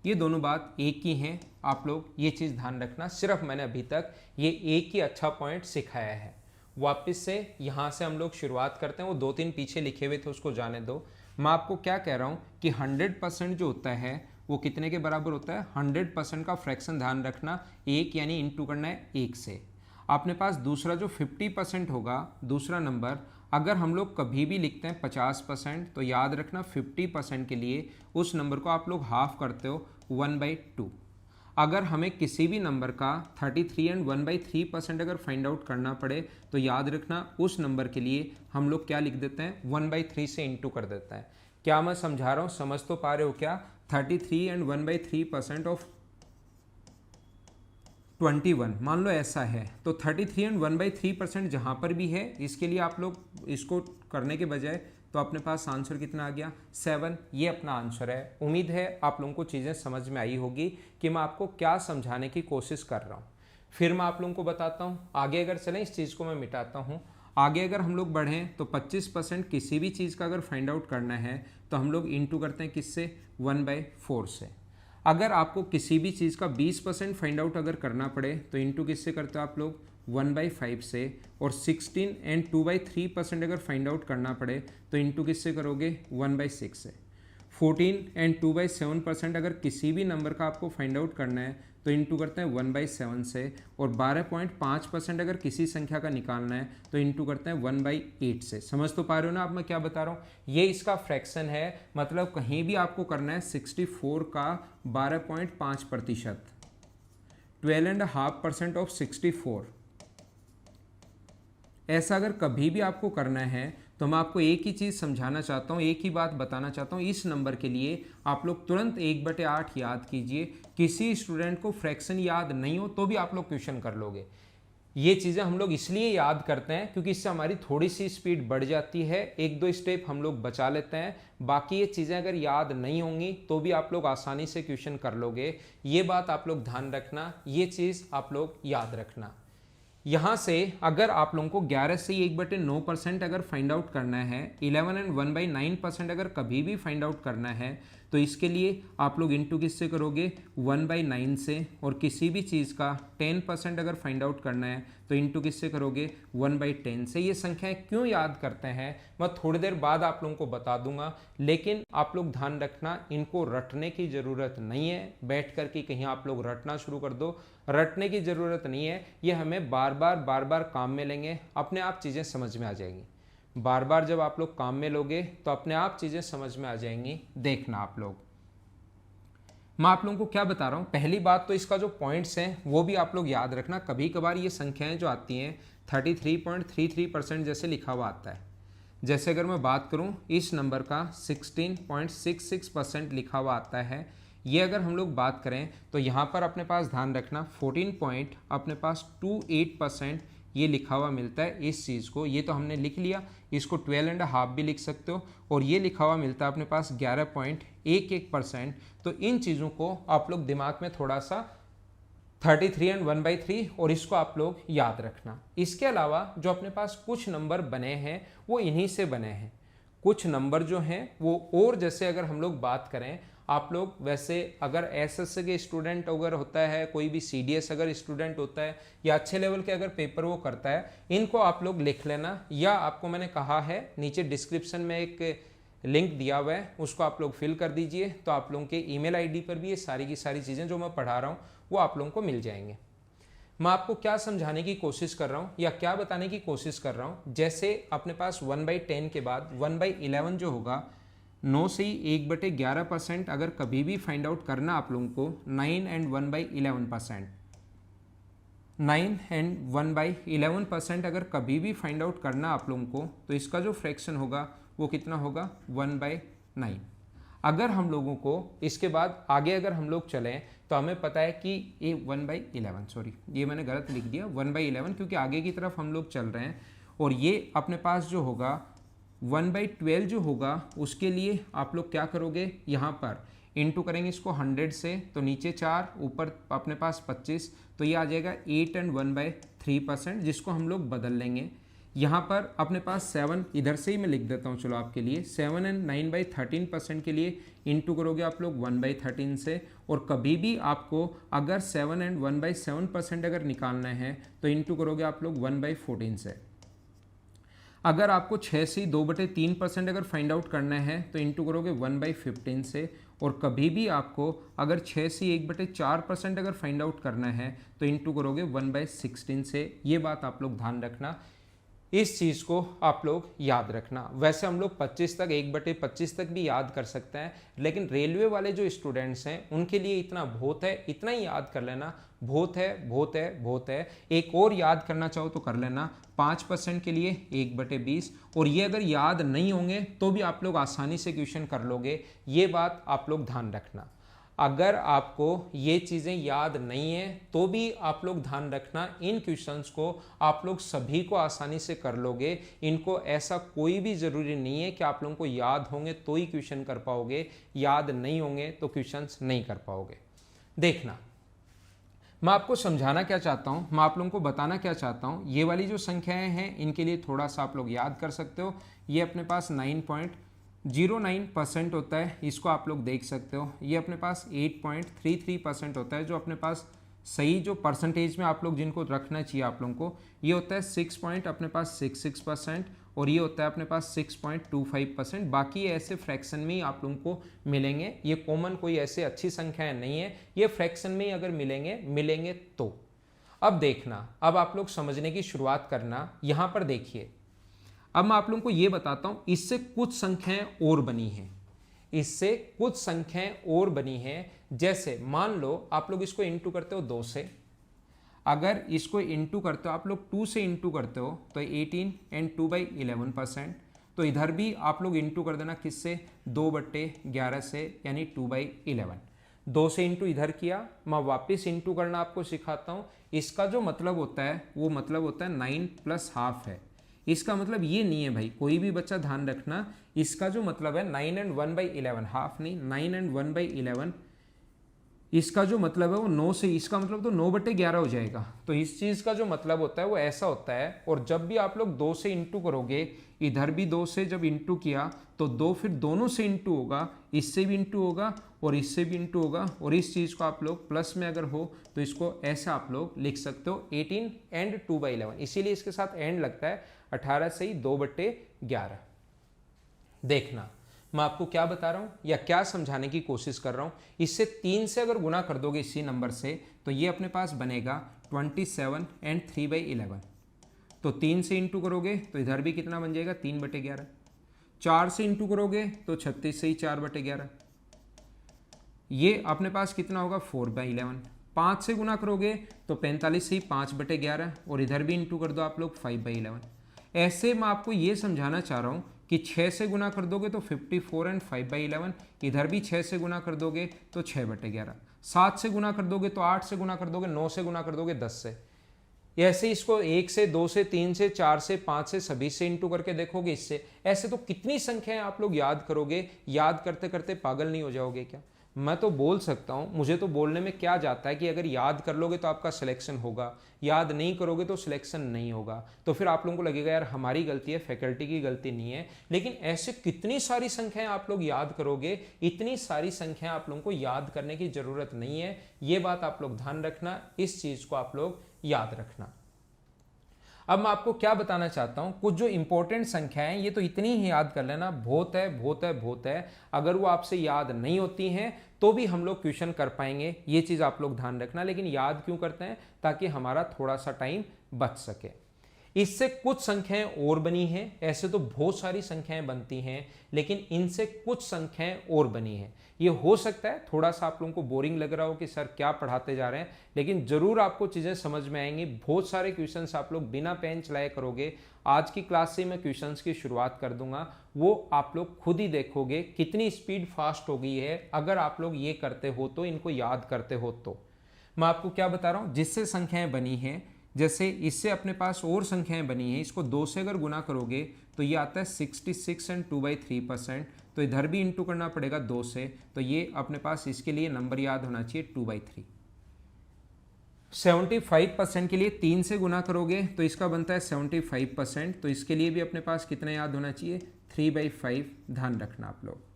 A: ये दोनों बात एक ही हैं। आप लोग ये चीज़ ध्यान रखना, सिर्फ मैंने अभी तक ये एक ही अच्छा पॉइंट सिखाया है। वापस से यहाँ से हम लोग शुरुआत करते हैं, वो 2-3 पीछे लिखे हुए थे उसको जाने दो। मैं आपको क्या कह रहा हूँ कि 100% जो होता है वो कितने के बराबर होता है, 100% का फ्रैक्शन ध्यान रखना, एक यानी इंटू करना है एक से। आपने पास दूसरा जो 50% होगा, दूसरा नंबर अगर हम लोग कभी भी लिखते हैं 50%, तो याद रखना 50% के लिए उस नंबर को आप लोग हाफ करते हो 1/2। अगर हमें किसी भी नंबर का 33 एंड 1/3% अगर फाइंड आउट करना पड़े तो याद रखना उस नंबर के लिए हम लोग क्या लिख देते हैं, 1/3 से इंटू कर देते हैं। क्या मैं समझा रहा हूँ, समझ तो पा रहे हो क्या? 33 एंड 1/3% ऑफ 21 मान लो ऐसा है, तो 33 एंड 1/3% जहाँ पर भी है इसके लिए आप लोग इसको करने के बजाय तो अपने पास आंसर कितना आ गया, 7। ये अपना आंसर है। उम्मीद है आप लोगों को चीज़ें समझ में आई होगी कि मैं आपको क्या समझाने की कोशिश कर रहा हूँ। फिर मैं आप लोगों को बताता हूँ आगे, अगर चलें इस चीज़ को मैं मिटाता हूँ। आगे अगर हम लोग बढ़ें तो 25% किसी भी चीज़ का अगर फाइंड आउट करना है तो हम लोग इंटू करते हैं किससे, 1/4 से। अगर आपको किसी भी चीज़ का 20% फाइंड आउट अगर करना पड़े तो इंटू किससे करते हो आप लोग, 1/5 से। और 16 एंड 2/3% अगर फाइंड आउट करना पड़े तो इंटू किससे करोगे, 1/6 से। 14 एंड 2/7% अगर किसी भी नंबर का आपको फाइंड आउट करना है तो इंटू करते हैं 1/7 से। और 12.5% अगर किसी संख्या का निकालना है तो इंटू करते हैं 1/8 से। समझ तो पा रहे हो ना आप मैं क्या बता रहा हूँ? ये इसका फ्रैक्शन है, मतलब कहीं भी आपको करना है 64 का 12.5%, 12.5% ऑफ 64। ऐसा अगर कभी भी आपको करना है तो मैं आपको एक ही चीज़ समझाना चाहता हूँ, एक ही बात बताना चाहता हूँ। इस नंबर के लिए आप लोग तुरंत 1/8 याद कीजिए। किसी स्टूडेंट को फ्रैक्शन याद नहीं हो तो भी आप लोग क्वेश्चन कर लोगे। ये चीज़ें हम लोग इसलिए याद करते हैं क्योंकि इससे हमारी थोड़ी सी स्पीड बढ़ जाती है, 1-2 स्टेप हम लोग बचा लेते हैं। बाकी ये चीज़ें अगर याद नहीं होंगी तो भी आप लोग आसानी से क्वेश्चन कर लोगे। ये बात आप लोग ध्यान रखना, ये चीज़ आप लोग याद रखना। यहाँ से अगर आप लोगों को 11 से 1/9% अगर फाइंड आउट करना है, 11 एंड 1/9% अगर कभी भी फाइंड आउट करना है तो इसके लिए आप लोग इंटू किससे करोगे, 1/9 से। और किसी भी चीज़ का 10% अगर फाइंड आउट करना है तो इंटू किससे करोगे, 1/10 से। ये संख्याएं क्यों याद करते हैं मैं थोड़ी देर बाद आप लोगों को बता दूंगा, लेकिन आप लोग ध्यान रखना इनको रटने की ज़रूरत नहीं है। बैठ कर के कहीं आप लोग रटना शुरू कर दो, रटने की ज़रूरत नहीं है। ये हमें बार बार काम में लेंगे, अपने आप चीज़ें समझ में आ जाएंगी। बार बार जब आप लोग काम में लोगे तो अपने आप चीज़ें समझ में आ जाएंगी। देखना आप लोग, मैं आप लोगों को क्या बता रहा हूँ, पहली बात तो इसका जो पॉइंट्स हैं वो भी आप लोग याद रखना। कभी कभार ये संख्याएं जो आती हैं 33.33% जैसे लिखा हुआ आता है। जैसे अगर मैं बात करूं इस नंबर का 16.66% लिखा हुआ आता है, ये अगर हम लोग बात करें तो यहाँ पर अपने पास ध्यान रखना 14.28% ये लिखा हुआ मिलता है इस चीज़ को। ये तो हमने लिख लिया, इसको 12.5 भी लिख सकते हो, और ये लिखा हुआ मिलता है अपने पास 11.11%। तो इन चीज़ों को आप लोग दिमाग में थोड़ा सा 33 एंड 1/3 और इसको आप लोग याद रखना। इसके अलावा जो अपने पास कुछ नंबर बने हैं वो इन्हीं से बने हैं। कुछ नंबर जो हैं वो, और जैसे अगर हम लोग बात करें, आप लोग वैसे अगर एसएस के स्टूडेंट अगर होता है, कोई भी सीडीएस अगर स्टूडेंट होता है, या अच्छे लेवल के अगर पेपर वो करता है, इनको आप लोग लिख लेना, या आपको मैंने कहा है नीचे डिस्क्रिप्शन में एक लिंक दिया हुआ है, उसको आप लोग फिल कर दीजिए, तो आप लोगों के ईमेल आईडी पर भी ये सारी की सारी चीज़ें जो मैं पढ़ा रहा हूँ वो आप लोगों को मिल जाएंगे। मैं आपको क्या समझाने की कोशिश कर रहा हूँ या क्या बताने की कोशिश कर रहा हूँ, जैसे अपने पास 1/10 के बाद 1/11 जो होगा, 9 से ही 1/11% अगर कभी भी फाइंड आउट करना आप लोगों को, 9 एंड 1/11%, 9 एंड 1/11% अगर कभी भी फाइंड आउट करना आप लोगों को, तो इसका जो फ्रैक्शन होगा वो कितना होगा, 1/9। अगर हम लोगों को इसके बाद आगे अगर हम लोग चलें तो हमें पता है कि ये 1/11, सॉरी ये मैंने गलत लिख दिया 1/11, क्योंकि आगे की तरफ हम लोग चल रहे हैं। और ये अपने पास जो होगा 1/12 जो होगा, उसके लिए आप लोग क्या करोगे, यहाँ पर इंटू करेंगे इसको 100 से, तो नीचे 4 ऊपर अपने पास 25, तो ये आ जाएगा 8 एंड 1/3%, जिसको हम लोग बदल लेंगे। यहाँ पर अपने पास 7 इधर से ही मैं लिख देता हूँ चलो आपके लिए, 7 एंड 9/13% के लिए इंटू करोगे आप लोग 1/13 से, और कभी भी आपको अगर 7 एंड 1/7% अगर निकालना है तो इंटू करोगे आप लोग 1/14 से। अगर आपको 6 से 2/3% अगर फाइंड आउट करना है तो इंटू करोगे 1/15 से, और कभी भी आपको अगर 6 से 1/4% अगर फाइंड आउट करना है तो इंटू करोगे 1/16 से। ये बात आप लोग ध्यान रखना, इस चीज़ को आप लोग याद रखना। वैसे हम लोग 25 तक 1/25 तक भी याद कर सकते हैं, लेकिन रेलवे वाले जो स्टूडेंट्स हैं उनके लिए इतना बहुत है, इतना ही याद कर लेना, बहुत है बहुत है बहुत है। एक और याद करना चाहो तो कर लेना, 5% के लिए 1/20, और ये अगर याद नहीं होंगे तो भी आप लोग आसानी से क्वेश्चन कर लोगे, ये बात आप लोग ध्यान रखना। अगर आपको ये चीज़ें याद नहीं है तो भी आप लोग ध्यान रखना, इन क्वेश्चंस को आप लोग सभी को आसानी से कर लोगे। इनको ऐसा कोई भी ज़रूरी नहीं है कि आप लोगों को याद होंगे तो ही क्वेश्चन कर पाओगे, याद नहीं होंगे तो क्वेश्चंस नहीं कर पाओगे। देखना, मैं आपको समझाना क्या चाहता हूँ, मैं आप लोगों को बताना क्या चाहता हूँ, ये वाली जो संख्याएँ हैं इनके लिए थोड़ा सा आप लोग याद कर सकते हो। ये अपने पास 9.09% होता है, इसको आप लोग देख सकते हो। ये अपने पास 8.33% होता है, जो अपने पास सही जो परसेंटेज में आप लोग जिनको रखना चाहिए आप लोगों को, ये होता है 6.66%, और ये होता है अपने पास 6.25%। बाकी ऐसे फ्रैक्शन में ही आप लोगों को मिलेंगे, ये कॉमन कोई ऐसे अच्छी संख्याएं नहीं है, ये फ्रैक्शन में ही अगर मिलेंगे तो। अब देखना, अब आप लोग समझने की शुरुआत करना, यहाँ पर देखिए। अब मैं आप लोगों को ये बताता हूं, इससे कुछ संख्याएं और बनी हैं, इससे कुछ संख्याएं और बनी हैं। जैसे मान लो आप लोग इसको इंटू करते हो 2 से, अगर इसको इंटू करते हो आप लोग 2 से इंटू करते हो तो 18 एंड 2/11%, तो इधर भी आप लोग इंटू कर देना किससे, 2/11 से, यानी 2/11। 2 से इंटू इधर किया, मैं वापस इंटू करना आपको सिखाता हूँ। इसका जो मतलब होता है वो मतलब होता है 9 + ½ है। इसका मतलब ये नहीं है भाई, कोई भी बच्चा ध्यान रखना, इसका जो मतलब है 9 एंड 1/11, हाफ नहीं, 9 एंड 1/11, इसका जो मतलब है वो 9 से, इसका मतलब तो 9/11 हो जाएगा। तो इस चीज़ का जो मतलब होता है वो ऐसा होता है। और जब भी आप लोग 2 से इंटू करोगे, इधर भी 2 से जब इंटू किया तो 2 फिर दोनों से इंटू होगा, इससे भी इंटू होगा और इससे भी इंटू होगा, और इस चीज़ को आप लोग प्लस में अगर हो तो इसको ऐसा आप लोग लिख सकते हो 18 एंड 2/11, इसीलिए इसके साथ एंड लगता है, 18 से ही 2/11। देखना, मैं आपको क्या बता रहा हूं या क्या समझाने की कोशिश कर रहा हूं, इससे 3 से अगर गुना कर दोगे इसी नंबर से तो ये अपने पास बनेगा 27 एंड 3/11। तो 3 से इंटू करोगे तो इधर भी कितना बन जाएगा, 3/11। 4 से इंटू करोगे तो 36 से ही 4/11। ये अपने पास कितना होगा 4/11। 5 से गुना करोगे तो 45 से ही 5/11, और इधर भी इंटू कर दो आप लोग 5/11। ऐसे मैं आपको ये समझाना चाह रहा हूँ कि 6 से गुना कर दोगे तो 54 एंड 5/11, इधर भी 6 से गुना कर दोगे तो 6/11, 7 से गुना कर दोगे तो 8 से गुना कर दोगे, 9 से गुना कर दोगे 10 से। ऐसे इसको 1 से 2 से 3 से 4 से 5 से सभी से इंटू करके देखोगे इससे। ऐसे तो कितनी संख्याएं आप लोग याद करोगे, याद करते करते पागल नहीं हो जाओगे क्या? मैं तो बोल सकता हूं, मुझे तो बोलने में क्या जाता है कि अगर याद कर लोगे तो आपका सिलेक्शन होगा, याद नहीं करोगे तो सिलेक्शन नहीं होगा। तो फिर आप लोगों को लगेगा यार हमारी गलती है, फैकल्टी की गलती नहीं है। लेकिन ऐसे कितनी सारी संख्याएं आप लोग याद करोगे, इतनी सारी संख्याएं आप लोगों को याद करने की जरूरत नहीं है। ये बात आप लोग ध्यान रखना, इस चीज को आप लोग याद रखना। अब मैं आपको क्या बताना चाहता हूं, कुछ जो इंपॉर्टेंट संख्याएं ये तो इतनी ही याद कर लेना, बहुत है बहुत है बहुत है। अगर वो आपसे याद नहीं होती हैं तो भी हम लोग क्वेश्चन कर पाएंगे, ये चीज आप लोग ध्यान रखना। लेकिन याद क्यों करते हैं? ताकि हमारा थोड़ा सा टाइम बच सके। इससे कुछ संख्याएं और बनी हैं, ऐसे तो बहुत सारी संख्याएं बनती हैं, लेकिन इनसे कुछ संख्याएं और बनी हैं। ये हो सकता है थोड़ा सा आप लोगों को बोरिंग लग रहा हो कि सर क्या पढ़ाते जा रहे हैं, लेकिन जरूर आपको चीजें समझ में आएंगी। बहुत सारे क्वेश्चंस आप लोग बिना पेन चलाए करोगे। आज की क्लास से मैं क्वेश्चंस की शुरुआत कर दूंगा, वो आप लोग खुद ही देखोगे कितनी स्पीड फास्ट हो गई है अगर आप लोग ये करते हो तो, इनको याद करते हो तो। मैं आपको क्या बता रहा हूं, जिससे संख्याएं बनी हैं, जैसे इससे अपने पास और संख्याएं बनी हैं, इसको 2 से अगर गुना करोगे तो ये आता है 66 एंड 2/3%। तो इधर भी इंटू करना पड़ेगा 2 से, तो ये अपने पास इसके लिए नंबर याद होना चाहिए 2/3। 75% के लिए 3 से गुना करोगे तो इसका बनता है 75%, तो इसके लिए भी अपने पास कितना याद होना चाहिए 3/5। ध्यान रखना आप लोग।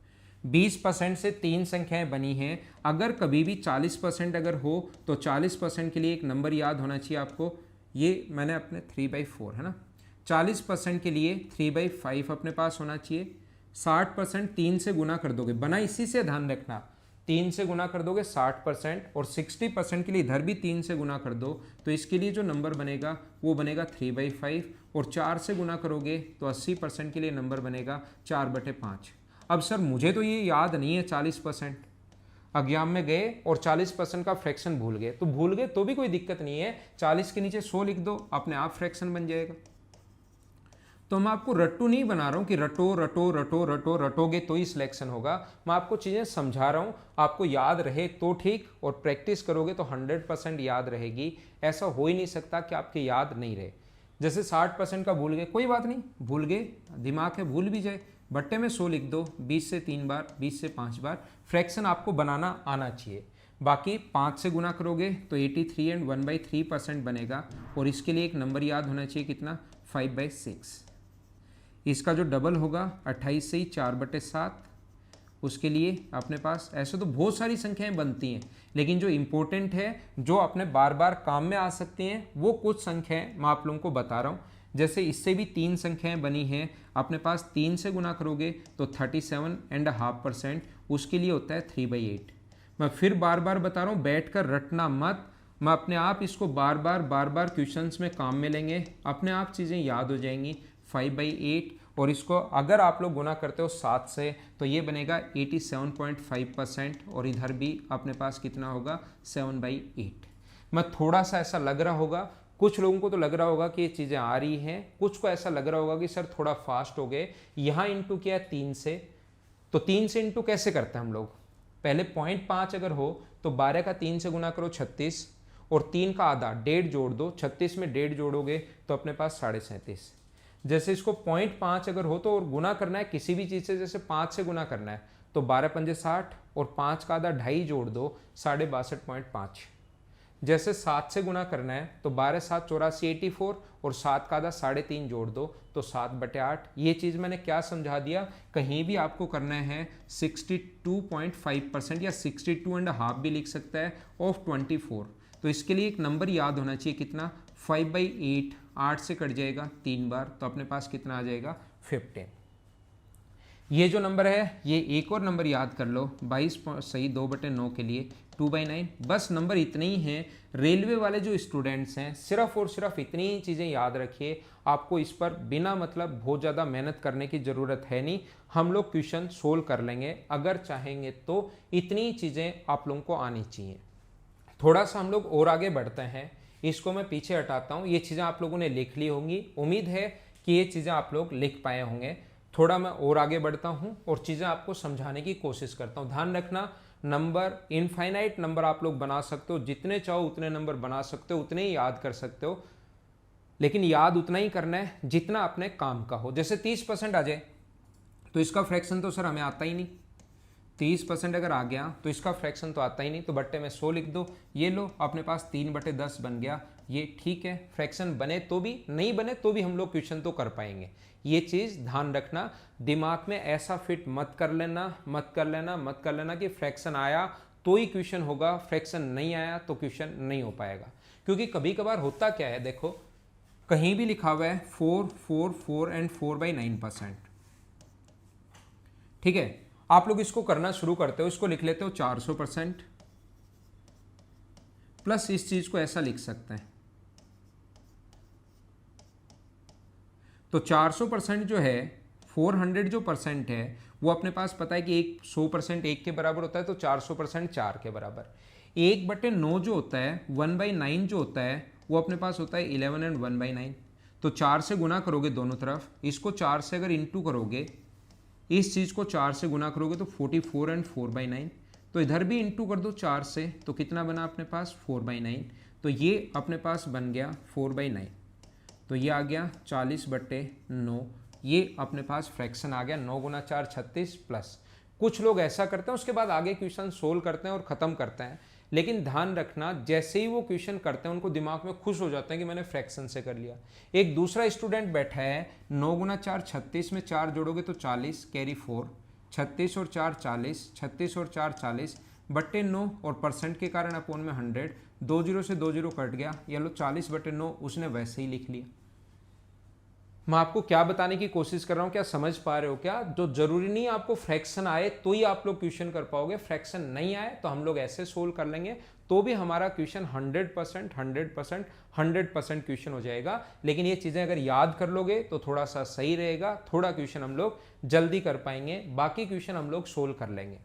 A: 20% से 3 संख्याएं बनी हैं, अगर कभी भी 40% अगर हो तो 40% के लिए एक नंबर याद होना चाहिए आपको, ये मैंने अपने 3/4 है ना। 40% के लिए 3/5 अपने पास होना चाहिए। 60% 3 से गुना कर दोगे, बना इसी से, ध्यान रखना 3 से गुना कर दोगे 60%, और 60% के लिए इधर भी 3 से गुना कर दो तो इसके लिए जो नंबर बनेगा वो बनेगा 3/5, और 4 से गुना करोगे तो 80% के लिए नंबर बनेगा 4/5। अब सर मुझे तो ये याद नहीं है 40%, एग्जाम में गए और 40% का फ्रैक्शन भूल गए, तो भूल गए तो भी कोई दिक्कत नहीं है, 40 के नीचे 100 लिख दो, अपने आप फ्रैक्शन बन जाएगा। तो मैं आपको रट्टू नहीं बना रहा हूं कि रटो रटो रटो रटो रटोगे तो ही सिलेक्शन होगा। मैं आपको चीजें समझा रहा हूं, आपको याद रहे तो ठीक, और प्रैक्टिस करोगे तो 100% याद रहेगी। ऐसा हो ही नहीं सकता कि आपके याद नहीं रहे। जैसे 60% का भूल गए, कोई बात नहीं, भूल गए, दिमाग है भूल भी जाए, बट्टे में 100 लिख दो, 20 से 3 बार, 20 से 5 बार फ्रैक्शन आपको बनाना आना चाहिए। बाकी 5 से गुना करोगे तो 83 एंड 1/3% बनेगा, और इसके लिए एक नंबर याद होना चाहिए कितना 5/6। इसका जो डबल होगा 28 से ही 4/7, उसके लिए अपने पास ऐसे तो बहुत सारी संख्याएं बनती हैं, लेकिन जो इंपॉर्टेंट है, जो अपने बार बार काम में आ सकती हैं, वो कुछ संख्याएं मैं आप लोगों को बता रहा हूँ। जैसे इससे भी 3 संख्याएं बनी हैं, अपने पास 3 से गुना करोगे तो 37.5%, उसके लिए होता है 3/8। मैं फिर बार बार बता रहा हूँ, बैठ कर रटना मत, मैं अपने आप इसको बार बार क्वेश्चंस में काम में लेंगे, अपने आप चीज़ें याद हो जाएंगी। 5/8, और इसको अगर आप लोग गुना करते हो 7 से तो ये बनेगा 87.5%, और इधर भी अपने पास कितना होगा 7/8। मैं थोड़ा सा ऐसा लग रहा होगा, कुछ लोगों को तो लग रहा होगा कि ये चीज़ें आ रही हैं, कुछ को ऐसा लग रहा होगा कि सर थोड़ा फास्ट हो गए। यहाँ इंटू किया 3 से, तो 3 से इंटू कैसे करते हैं हम लोग, पहले 0.5 अगर हो तो 12 का 3 से गुना करो 36, और 3 का आधा 1.5 जोड़ दो, 36 में 1.5 जोड़ोगे तो अपने पास 37.5। जैसे इसको 0.5 अगर हो तो और गुना करना है किसी भी चीज़ से, जैसे 5 से गुना करना है तो 12 पंजे 60, और 5 का आधा 2.5 जोड़ दो 62.5। जैसे 7 से गुना करना है तो 12 7 84 84, और 7 का आधा 3.5 जोड़ दो तो 7/8। ये चीज़ मैंने क्या समझा दिया, कहीं भी आपको करना है 62.5% या 62.5 भी लिख सकता है ऑफ 24। तो इसके लिए एक नंबर याद होना चाहिए कितना 5/8, 8 से कट जाएगा 3 बार, तो अपने पास कितना आ जाएगा 15। ये जो नंबर है ये एक और नंबर याद कर लो, 22 सही 2/9 के लिए 2/9। बस नंबर इतने ही हैं। रेलवे वाले जो स्टूडेंट्स हैं सिर्फ और सिर्फ इतनी ही चीज़ें याद रखिए, आपको इस पर बिना मतलब बहुत ज़्यादा मेहनत करने की ज़रूरत है नहीं, हम लोग क्वेश्चन सोल्व कर लेंगे अगर चाहेंगे तो। इतनी ही चीज़ें आप लोगों को आनी चाहिए। थोड़ा सा हम लोग और आगे बढ़ते हैं, इसको मैं पीछे हटाता हूँ। ये चीज़ें आप लोगों ने लिख ली होंगी, उम्मीद है कि ये चीज़ें आप लोग लिख पाए होंगे। थोड़ा मैं और आगे बढ़ता हूँ और चीज़ें आपको समझाने की कोशिश करता हूँ। ध्यान रखना, नंबर इनफाइनाइट नंबर आप लोग बना सकते हो, जितने चाहो उतने नंबर बना सकते हो, उतने ही याद कर सकते हो, लेकिन याद उतना ही करना है जितना अपने काम का हो। जैसे 30% आ जाए तो इसका फ्रैक्शन तो सर हमें आता ही नहीं। 30% अगर आ गया तो इसका फ्रैक्शन तो आता ही नहीं, तो बट्टे में 100 लिख दो। ये लो अपने पास 3/10 बन गया। ये ठीक है, फ्रैक्शन बने तो भी नहीं बने तो भी हम लोग क्वेश्चन तो कर पाएंगे। ये चीज़ ध्यान रखना, दिमाग में ऐसा फिट मत कर लेना कि फ्रैक्शन आया तो ही क्वेश्चन होगा, फ्रैक्शन नहीं आया तो क्वेश्चन नहीं हो पाएगा। क्योंकि कभी कभार होता क्या है, देखो कहीं भी लिखा हुआ है 4, 4, 4 एंड 4/9%, ठीक है। आप लोग इसको करना शुरू करते हो, इसको लिख लेते हो 400% प्लस इस चीज को ऐसा लिख सकते हैं। तो 400% जो है, 400 जो परसेंट है वो अपने पास पता है कि 100% 1 के बराबर होता है, तो 400% 4 के बराबर। 1/9 जो होता है 1/9 जो होता है वो अपने पास होता है 11 एंड 1/9। तो 4 से गुना करोगे दोनों तरफ, इसको 4 से अगर इंटू करोगे, इस चीज़ को 4 से गुना करोगे तो 44 एंड 4/9। तो इधर भी इंटू कर दो 4 से, तो कितना बना अपने पास 4/9। तो ये अपने पास बन गया 4/9। तो ये आ गया 40/9। ये अपने पास फ्रैक्शन आ गया। 9 गुना 4 36 प्लस। कुछ लोग ऐसा करते हैं, उसके बाद आगे क्वेश्चन सोल्व करते हैं और ख़त्म करते हैं, लेकिन ध्यान रखना जैसे ही वो क्वेश्चन करते हैं उनको दिमाग में खुश हो जाते हैं कि मैंने फ्रैक्शन से कर लिया। एक दूसरा स्टूडेंट बैठा है, 9 गुना 4 36 में 4 जोड़ोगे तो 40 कैरी 4, 36 और 4 40, 36 और 4 40 बट्टे 9 और परसेंट के कारण अपोन में 100, 2 जीरो से 2 जीरो कट गया, ये लो 40/9 उसने वैसे ही लिख लिया। मैं आपको क्या बताने की कोशिश कर रहा हूं, क्या समझ पा रहे हो क्या? जो जरूरी नहीं आपको फ्रैक्शन आए तो ही आप लोग क्वेश्चन कर पाओगे, फ्रैक्शन नहीं आए तो हम लोग ऐसे सोल्व कर लेंगे तो भी हमारा क्वेश्चन 100% क्वेश्चन हो जाएगा। लेकिन ये चीजें अगर याद कर लोगे तो थोड़ा सा सही रहेगा, थोड़ा क्वेश्चन हम लोग जल्दी कर पाएंगे, बाकी क्वेश्चन हम लोग सोल्व कर लेंगे।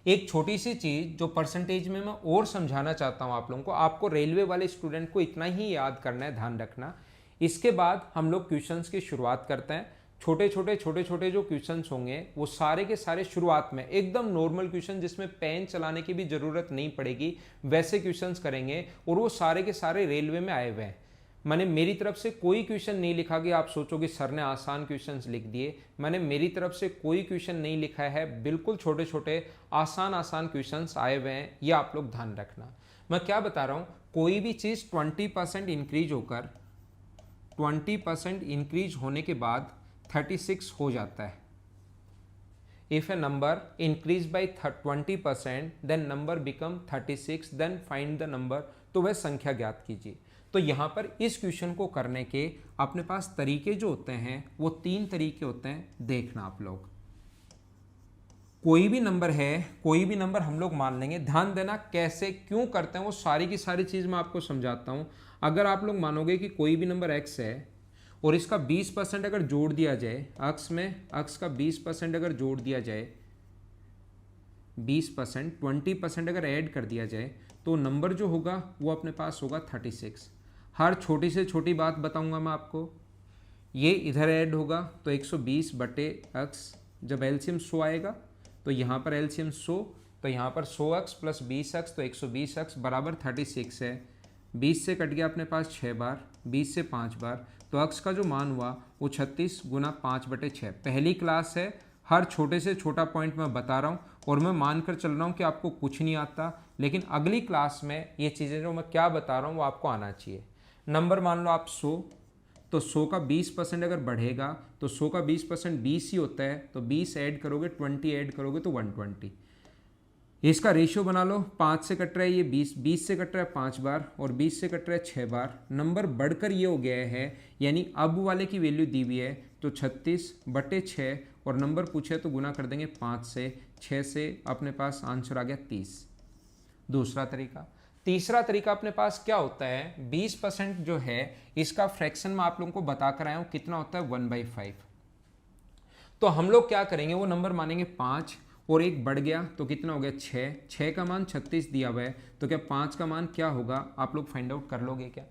A: एक छोटी सी चीज जो परसेंटेज में मैं और समझाना चाहता हूं आप लोगों को, आपको रेलवे वाले स्टूडेंट को इतना ही याद करना है, ध्यान रखना। इसके बाद हम लोग क्वेश्चंस की शुरुआत करते हैं। छोटे छोटे जो क्वेश्चंस होंगे वो सारे के सारे शुरुआत में एकदम नॉर्मल क्वेश्चन जिसमें पेन चलाने की भी जरूरत नहीं पड़ेगी, वैसे क्वेश्चंस करेंगे और वो सारे के सारे रेलवे में आए हुए हैं। मैंने मेरी तरफ से कोई क्वेश्चन नहीं लिखा कि आप सोचोगे सर ने आसान क्वेश्चंस लिख दिए। मैंने मेरी तरफ से कोई क्वेश्चन नहीं लिखा है, बिल्कुल छोटे छोटे आसान क्वेश्चंस आए हुए हैं, ये आप लोग ध्यान रखना। मैं क्या बता रहा हूँ, कोई भी चीज़ 20% इंक्रीज होकर 20% इंक्रीज होने के बाद 36 हो जाता है। If a number increase by 20% then number become 36, then find the number, तो वह संख्या ज्ञात कीजिए। तो यहां पर इस क्वेश्चन को करने के अपने पास तरीके जो होते हैं वो 3 तरीके होते हैं, देखना आप लोग। कोई भी नंबर है, कोई भी नंबर हम लोग मान लेंगे, ध्यान देना कैसे क्यों करते हैं वो सारी की सारी चीज मैं आपको समझाता हूं। अगर आप लोग मानोगे कि कोई भी नंबर x है और इसका 20% अगर जोड़ दिया जाए, अक्स में अक्स का 20% अगर जोड़ दिया जाए, 20% 20% अगर ऐड कर दिया जाए तो नंबर जो होगा वो अपने पास होगा 36। हर छोटी से छोटी बात बताऊंगा मैं आपको। ये इधर ऐड होगा तो 120/x, जब एलसीएम 100 आएगा तो यहाँ पर एलसीएम 100, तो यहाँ पर 100x प्लस 20x तो 120x बराबर 36 है। 20 से कट गया अपने पास 6 बार, 20 से 5 बार, तो x का जो मान हुआ वो 36 गुना 5/6। पहली क्लास है, हर छोटे से छोटा पॉइंट मैं बता रहा हूँ और मैं मानकर चल रहा हूँ कि आपको कुछ नहीं आता, लेकिन अगली क्लास में ये चीज़ें जो मैं क्या बता रहा हूँ वो आपको आना चाहिए। नंबर मान लो आप 100, तो 100 का 20% अगर बढ़ेगा तो 100 का 20% 20 ही होता है, तो 20 ऐड करोगे 20 ऐड करोगे तो 120। इसका रेशियो बना लो, 5 से कट रहा है ये 20, 20 से कट रहा है 5 बार और 20 से कट रहा है 6 बार। नंबर बढ़कर ये हो गया है, यानी अब वाले की वैल्यू दी हुई है तो 36/6 और नंबर पूछे तो गुना कर देंगे 5 से, 6 से अपने पास आंसर आ गया 30। दूसरा तरीका। तीसरा तरीका अपने पास क्या होता है, 20% जो है इसका फ्रैक्शन में आप लोगों को बता कर आया हूँ कितना होता है 1/5। तो हम लोग क्या करेंगे, वो नंबर मानेंगे 5 और एक बढ़ गया तो कितना हो गया 6, 6 का मान 36 दिया हुआ है तो क्या 5 का मान क्या होगा, आप लोग फाइंड आउट कर लोगे क्या।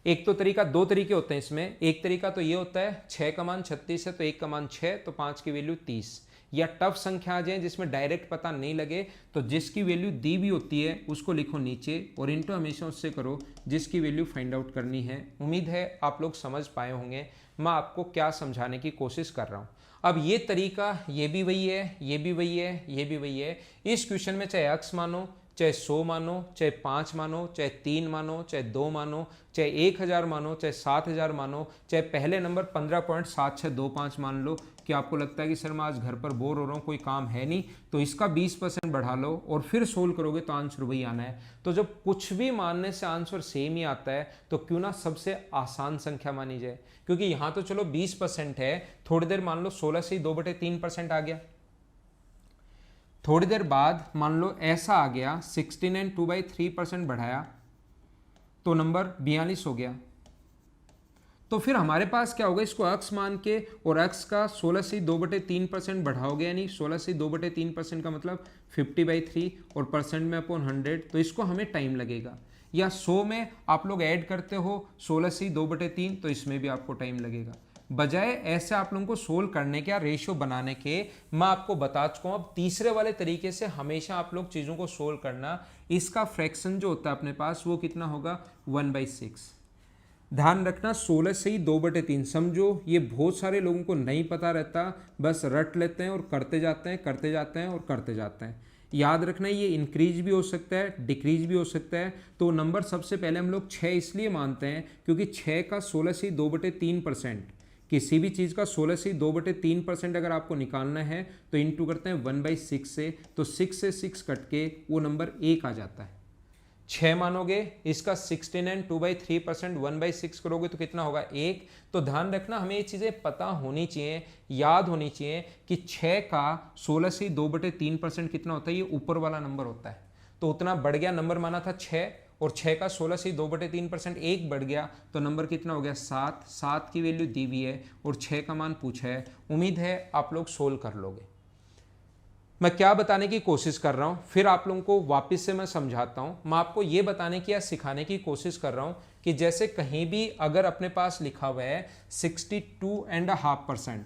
A: एक तो तरीका, दो तरीके होते हैं इसमें। एक तरीका तो ये होता है 6 का मान 36 है तो 1 का मान 6 तो 5 की वैल्यू 30। या टफ संख्या आ जाए जिसमें डायरेक्ट पता नहीं लगे तो जिसकी वैल्यू दी हुई होती है उसको लिखो नीचे और इंटू हमेशा उससे करो जिसकी वैल्यू फाइंड आउट करनी है। उम्मीद है आप लोग समझ पाए होंगे मैं आपको क्या समझाने की कोशिश कर रहा हूँ। अब ये तरीका, ये भी वही है, ये भी वही है, ये भी वही है। इस क्वेश्चन में चाहे x मानो, चाहे 100 मानो, चाहे 5 मानो, चाहे 3 मानो, चाहे 2 मानो, चाहे 1000 मानो, चाहे 7000 मानो, चाहे पहले नंबर 15.7625 मान लो कि आपको लगता है कि सर मैं आज घर पर बोर हो रहा हूँ, कोई काम है नहीं, तो इसका 20% बढ़ा लो और फिर सोल्व करोगे तो आंसर वही आना है। तो जब कुछ भी मानने से आंसर सेम ही आता है तो क्यों ना सबसे आसान संख्या मानी जाए, क्योंकि यहाँ तो चलो 20% है, थोड़ी देर मान लो 16 से 2/3% आ गया, थोड़ी देर बाद मान लो ऐसा आ गया 16 एंड 2/3% बढ़ाया तो नंबर 42 हो गया। तो फिर हमारे पास क्या होगा, इसको x मान के और x का 16 से 2/3% बढ़ाओगे, यानी 16 से 2/3% का मतलब 50/3 और परसेंट में अपॉन 100, तो इसको हमें टाइम लगेगा। या 100 में आप लोग ऐड करते हो 16 से 2/3 तो इसमें भी आपको टाइम लगेगा। बजाय ऐसे आप लोगों को सोल्व करने के या रेशियो बनाने के, मैं आपको बता चुका हूं अब तीसरे वाले तरीके से हमेशा आप लोग चीज़ों को सोल्व करना। इसका फ्रैक्शन जो होता है अपने पास वो कितना होगा 1/6। ध्यान रखना 16 से ही 2/3, समझो ये बहुत सारे लोगों को नहीं पता रहता, बस रट लेते हैं और करते जाते हैं, करते जाते हैं और करते जाते हैं। याद रखना ये इंक्रीज भी हो सकता है, डिक्रीज भी हो सकता है। तो नंबर सबसे पहले हम लोग 6 इसलिए मानते हैं क्योंकि 6 का 16 से 2/3%, किसी भी चीज़ का 16 से 2/3% अगर आपको निकालना है तो इंटू करते हैं 1/6 से, तो 6 से 6 कट के वो नंबर 1 आ जाता है। 6 मानोगे, इसका 16 एंड 2/3% 1/6 करोगे तो कितना होगा 1। तो ध्यान रखना हमें ये चीज़ें पता होनी चाहिए, याद होनी चाहिए कि 6 का 16 से 2/3% कितना होता है, ये ऊपर वाला नंबर होता है। तो उतना बढ़ गया, नंबर माना था 6 और 6 का 16 से 2/3% 1 बढ़ गया तो नंबर कितना हो गया 7। 7 की वैल्यू दी हुई है और 6 का मान पूछा है। उम्मीद है आप लोग सोल्व कर लोगे। मैं क्या बताने की कोशिश कर रहा हूं, फिर आप लोगों को वापस से मैं समझाता हूं। मैं आपको यह बताने की या सिखाने की कोशिश कर रहा हूं कि जैसे कहीं भी अगर अपने पास लिखा हुआ है 62.5%,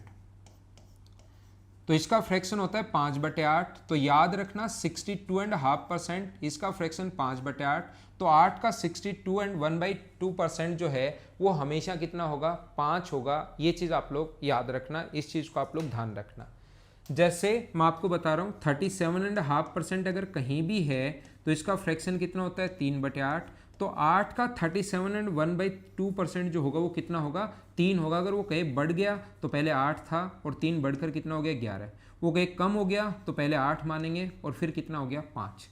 A: तो इसका फ्रैक्शन होता है 5/8। तो याद रखना 62.5%, इसका फ्रैक्शन 5/8, तो 8 का 62 एंड 1/2% जो है वो हमेशा कितना होगा 5 होगा। ये चीज़ आप लोग याद रखना, इस चीज़ को आप लोग ध्यान रखना। जैसे मैं आपको बता रहा हूँ 37.5% अगर कहीं भी है तो इसका फ्रैक्शन कितना होता है 3/8। तो 8 का 37 एंड 1/2% जो होगा वो कितना होगा 3 होगा। अगर वो कहीं बढ़ गया तो पहले 8 था और 3 बढ़कर कितना हो गया 11। वो कहीं कम हो गया तो पहले 8 मानेंगे और फिर कितना हो गया 5।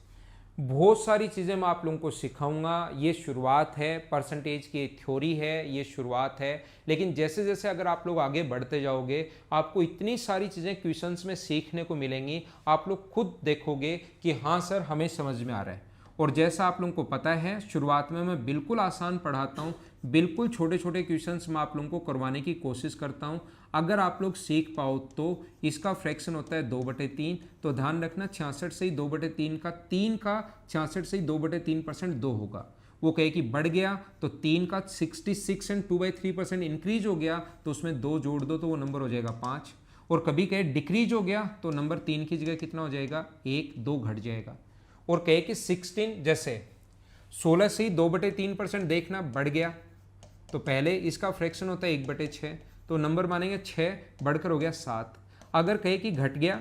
A: बहुत सारी चीज़ें मैं आप लोगों को सिखाऊंगा। ये शुरुआत है, परसेंटेज की थ्योरी है, ये शुरुआत है। लेकिन जैसे जैसे अगर आप लोग आगे बढ़ते जाओगे आपको इतनी सारी चीज़ें क्वेश्चंस में सीखने को मिलेंगी, आप लोग खुद देखोगे कि हाँ सर हमें समझ में आ रहा है। और जैसा आप लोगों को पता है शुरुआत में मैं बिल्कुल आसान पढ़ाता हूँ, बिल्कुल छोटे छोटे क्वेश्चंस मैं आप लोगों को करवाने की कोशिश करता हूँ। अगर आप लोग सीख पाओ तो इसका फ्रैक्शन होता है 2/3। तो ध्यान रखना 66 से ही 2/3 का 3 का 66 से ही 2/3% 2 होगा। वो कहे कि बढ़ गया तो 3 का 66 एंड 2/3% इंक्रीज हो गया तो उसमें 2 जोड़ दो तो वो नंबर हो जाएगा 5। और कभी कहे डिक्रीज हो गया तो नंबर 3 की जगह कितना हो जाएगा 1, 2 घट जाएगा। और कहे कि 16 जैसे 16 से ही 2/3% देखना बढ़ गया तो पहले इसका फ्रैक्शन होता है 1/6, तो नंबर मानेंगे 6 बढ़कर हो गया 7। अगर कहे कि घट गया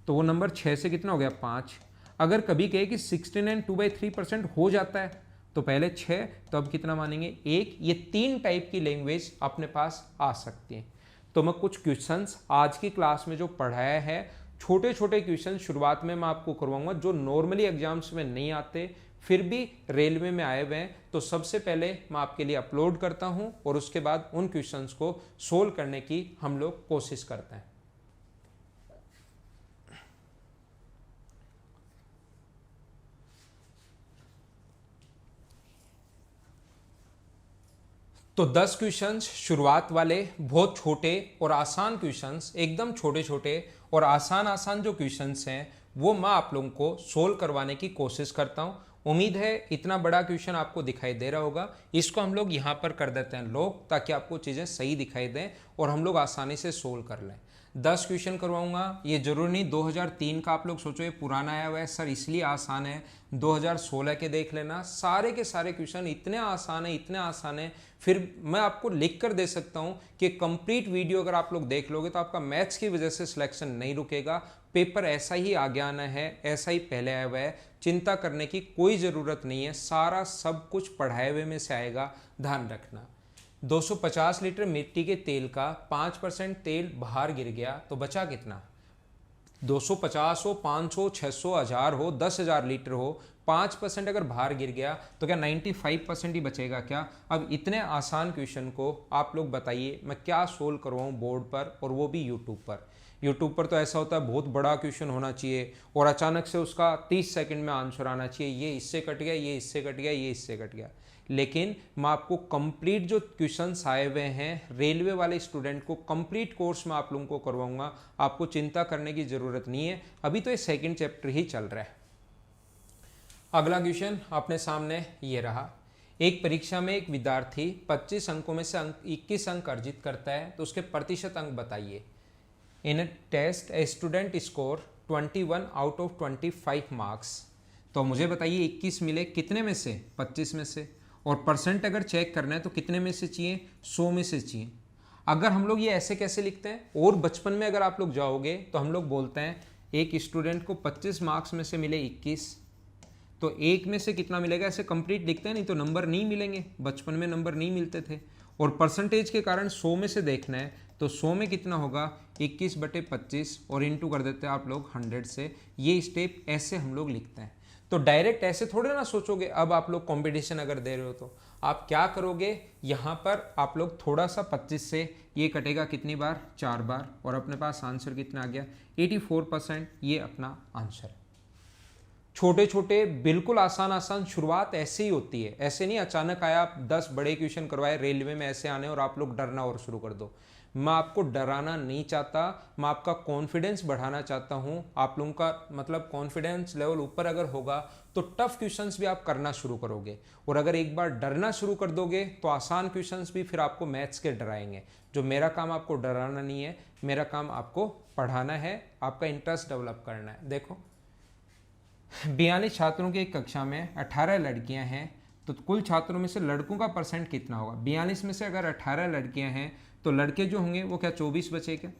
A: तो वो नंबर 6 से कितना हो गया 5। अगर कभी कहे कि 16 एंड 2/3% हो जाता है तो पहले 6, तो अब कितना मानेंगे 1। ये 3 टाइप की लैंग्वेज अपने पास आ सकती है। तो मैं कुछ क्वेश्चंस आज की क्लास में जो पढ़ाया है छोटे छोटे क्वेश्चन शुरुआत में मैं आपको करवाऊंगा जो नॉर्मली एग्जाम्स में नहीं आते, फिर भी रेलवे में आए हुए हैं। तो सबसे पहले मैं आपके लिए अपलोड करता हूं और उसके बाद उन क्वेश्चंस को सोल्व करने की हम लोग कोशिश करते हैं। तो 10 क्वेश्चंस शुरुआत वाले, बहुत छोटे और आसान क्वेश्चंस, एकदम छोटे छोटे और आसान आसान जो क्वेश्चंस हैं वो मैं आप लोगों को सोल्व करवाने की कोशिश करता हूं। उम्मीद है इतना बड़ा क्वेश्चन आपको दिखाई दे रहा होगा। इसको हम लोग यहाँ पर कर देते हैं लोग, ताकि आपको चीज़ें सही दिखाई दें और हम लोग आसानी से सोल्व कर लें। 10 क्वेश्चन करवाऊंगा। ये जरूरी नहीं 2003 का आप लोग सोचो ये पुराना आया हुआ है सर इसलिए आसान है, 2016 के देख लेना। सारे के सारे क्वेश्चन इतने आसान है, इतने आसान है, फिर मैं आपको लिख कर दे सकता हूं कि कंप्लीट वीडियो अगर आप लोग देख लोगे तो आपका मैथ्स की वजह से सिलेक्शन नहीं रुकेगा। पेपर ऐसा ही आगे आना है, ऐसा ही पहले आया हुआ है, चिंता करने की कोई ज़रूरत नहीं है। सारा सब कुछ पढ़ाए हुए में से आएगा, ध्यान रखना। 250 लीटर मिट्टी के तेल का 5% तेल बाहर गिर गया तो बचा कितना? 250 हो, 500, 600, 1000 हो, 10,000 लीटर हो, 5% अगर बाहर गिर गया तो क्या 95% ही बचेगा क्या? अब इतने आसान क्वेश्चन को आप लोग बताइए मैं क्या सोल्व करवाऊँ बोर्ड पर, और वो भी यूट्यूब पर। यूट्यूब पर तो ऐसा होता है बहुत बड़ा क्वेश्चन होना चाहिए और अचानक से उसका 30 सेकंड में आंसर आना चाहिए, ये इससे कट गया, ये इससे कट गया, ये इससे कट गया। लेकिन मैं आपको कंप्लीट जो क्वेश्चंस आए हुए हैं रेलवे वाले स्टूडेंट को कंप्लीट कोर्स में आप लोगों को करवाऊंगा। आपको चिंता करने की ज़रूरत नहीं है, अभी तो ये सेकंड चैप्टर ही चल रहा है। अगला क्वेश्चन अपने सामने ये रहा। एक परीक्षा में एक विद्यार्थी 25 अंकों में से 21 अंक अर्जित करता है तो उसके प्रतिशत अंक बताइए। In a test a student score 21 out of 25 marks. तो मुझे बताइए 21 मिले कितने में से? 25 में से। और परसेंट अगर चेक करना है तो कितने में से चाहिए? 100 में से चाहिए। अगर हम लोग ये ऐसे कैसे लिखते हैं, और बचपन में अगर आप लोग जाओगे तो हम लोग बोलते हैं एक स्टूडेंट को 25 मार्क्स में से मिले 21 तो एक में से कितना मिलेगा, ऐसे कंप्लीट लिखते हैं, नहीं तो नंबर नहीं मिलेंगे। बचपन में नंबर नहीं मिलते थे। और परसेंटेज के कारण 100 में से देखना है तो 100 में कितना होगा? 21/25 और इंटू कर देते हैं आप लोग 100 से। ये स्टेप ऐसे हम लोग लिखते हैं। तो डायरेक्ट ऐसे थोड़े ना सोचोगे। अब आप लोग कंपटीशन अगर दे रहे हो तो आप क्या करोगे, यहाँ पर आप लोग थोड़ा सा 25 से ये कटेगा कितनी बार? 4 बार। और अपने पास आंसर कितना आ गया? 84%। ये अपना आंसर है। छोटे छोटे बिल्कुल आसान आसान शुरुआत ऐसे ही होती है, ऐसे नहीं अचानक आया आप 10 बड़े क्वेश्चन करवाए रेलवे में ऐसे आने और आप लोग डरना और शुरू कर दो। मैं आपको डराना नहीं चाहता, मैं आपका कॉन्फिडेंस बढ़ाना चाहता हूं। आप लोगों का मतलब कॉन्फिडेंस लेवल ऊपर अगर होगा तो टफ क्वेश्चंस भी आप करना शुरू करोगे, और अगर एक बार डरना शुरू कर दोगे तो आसान क्वेश्चंस भी फिर आपको मैथ्स के डराएंगे। जो मेरा काम आपको डराना नहीं है, मेरा काम आपको पढ़ाना है, आपका इंटरेस्ट डेवलप करना है। देखो 42 छात्रों की एक कक्षा में 18 लड़कियां हैं तो कुल छात्रों में से लड़कों का परसेंट कितना होगा? 42 में से अगर 18 लड़कियां हैं तो लड़के जो होंगे वो क्या 24 बचे क्या?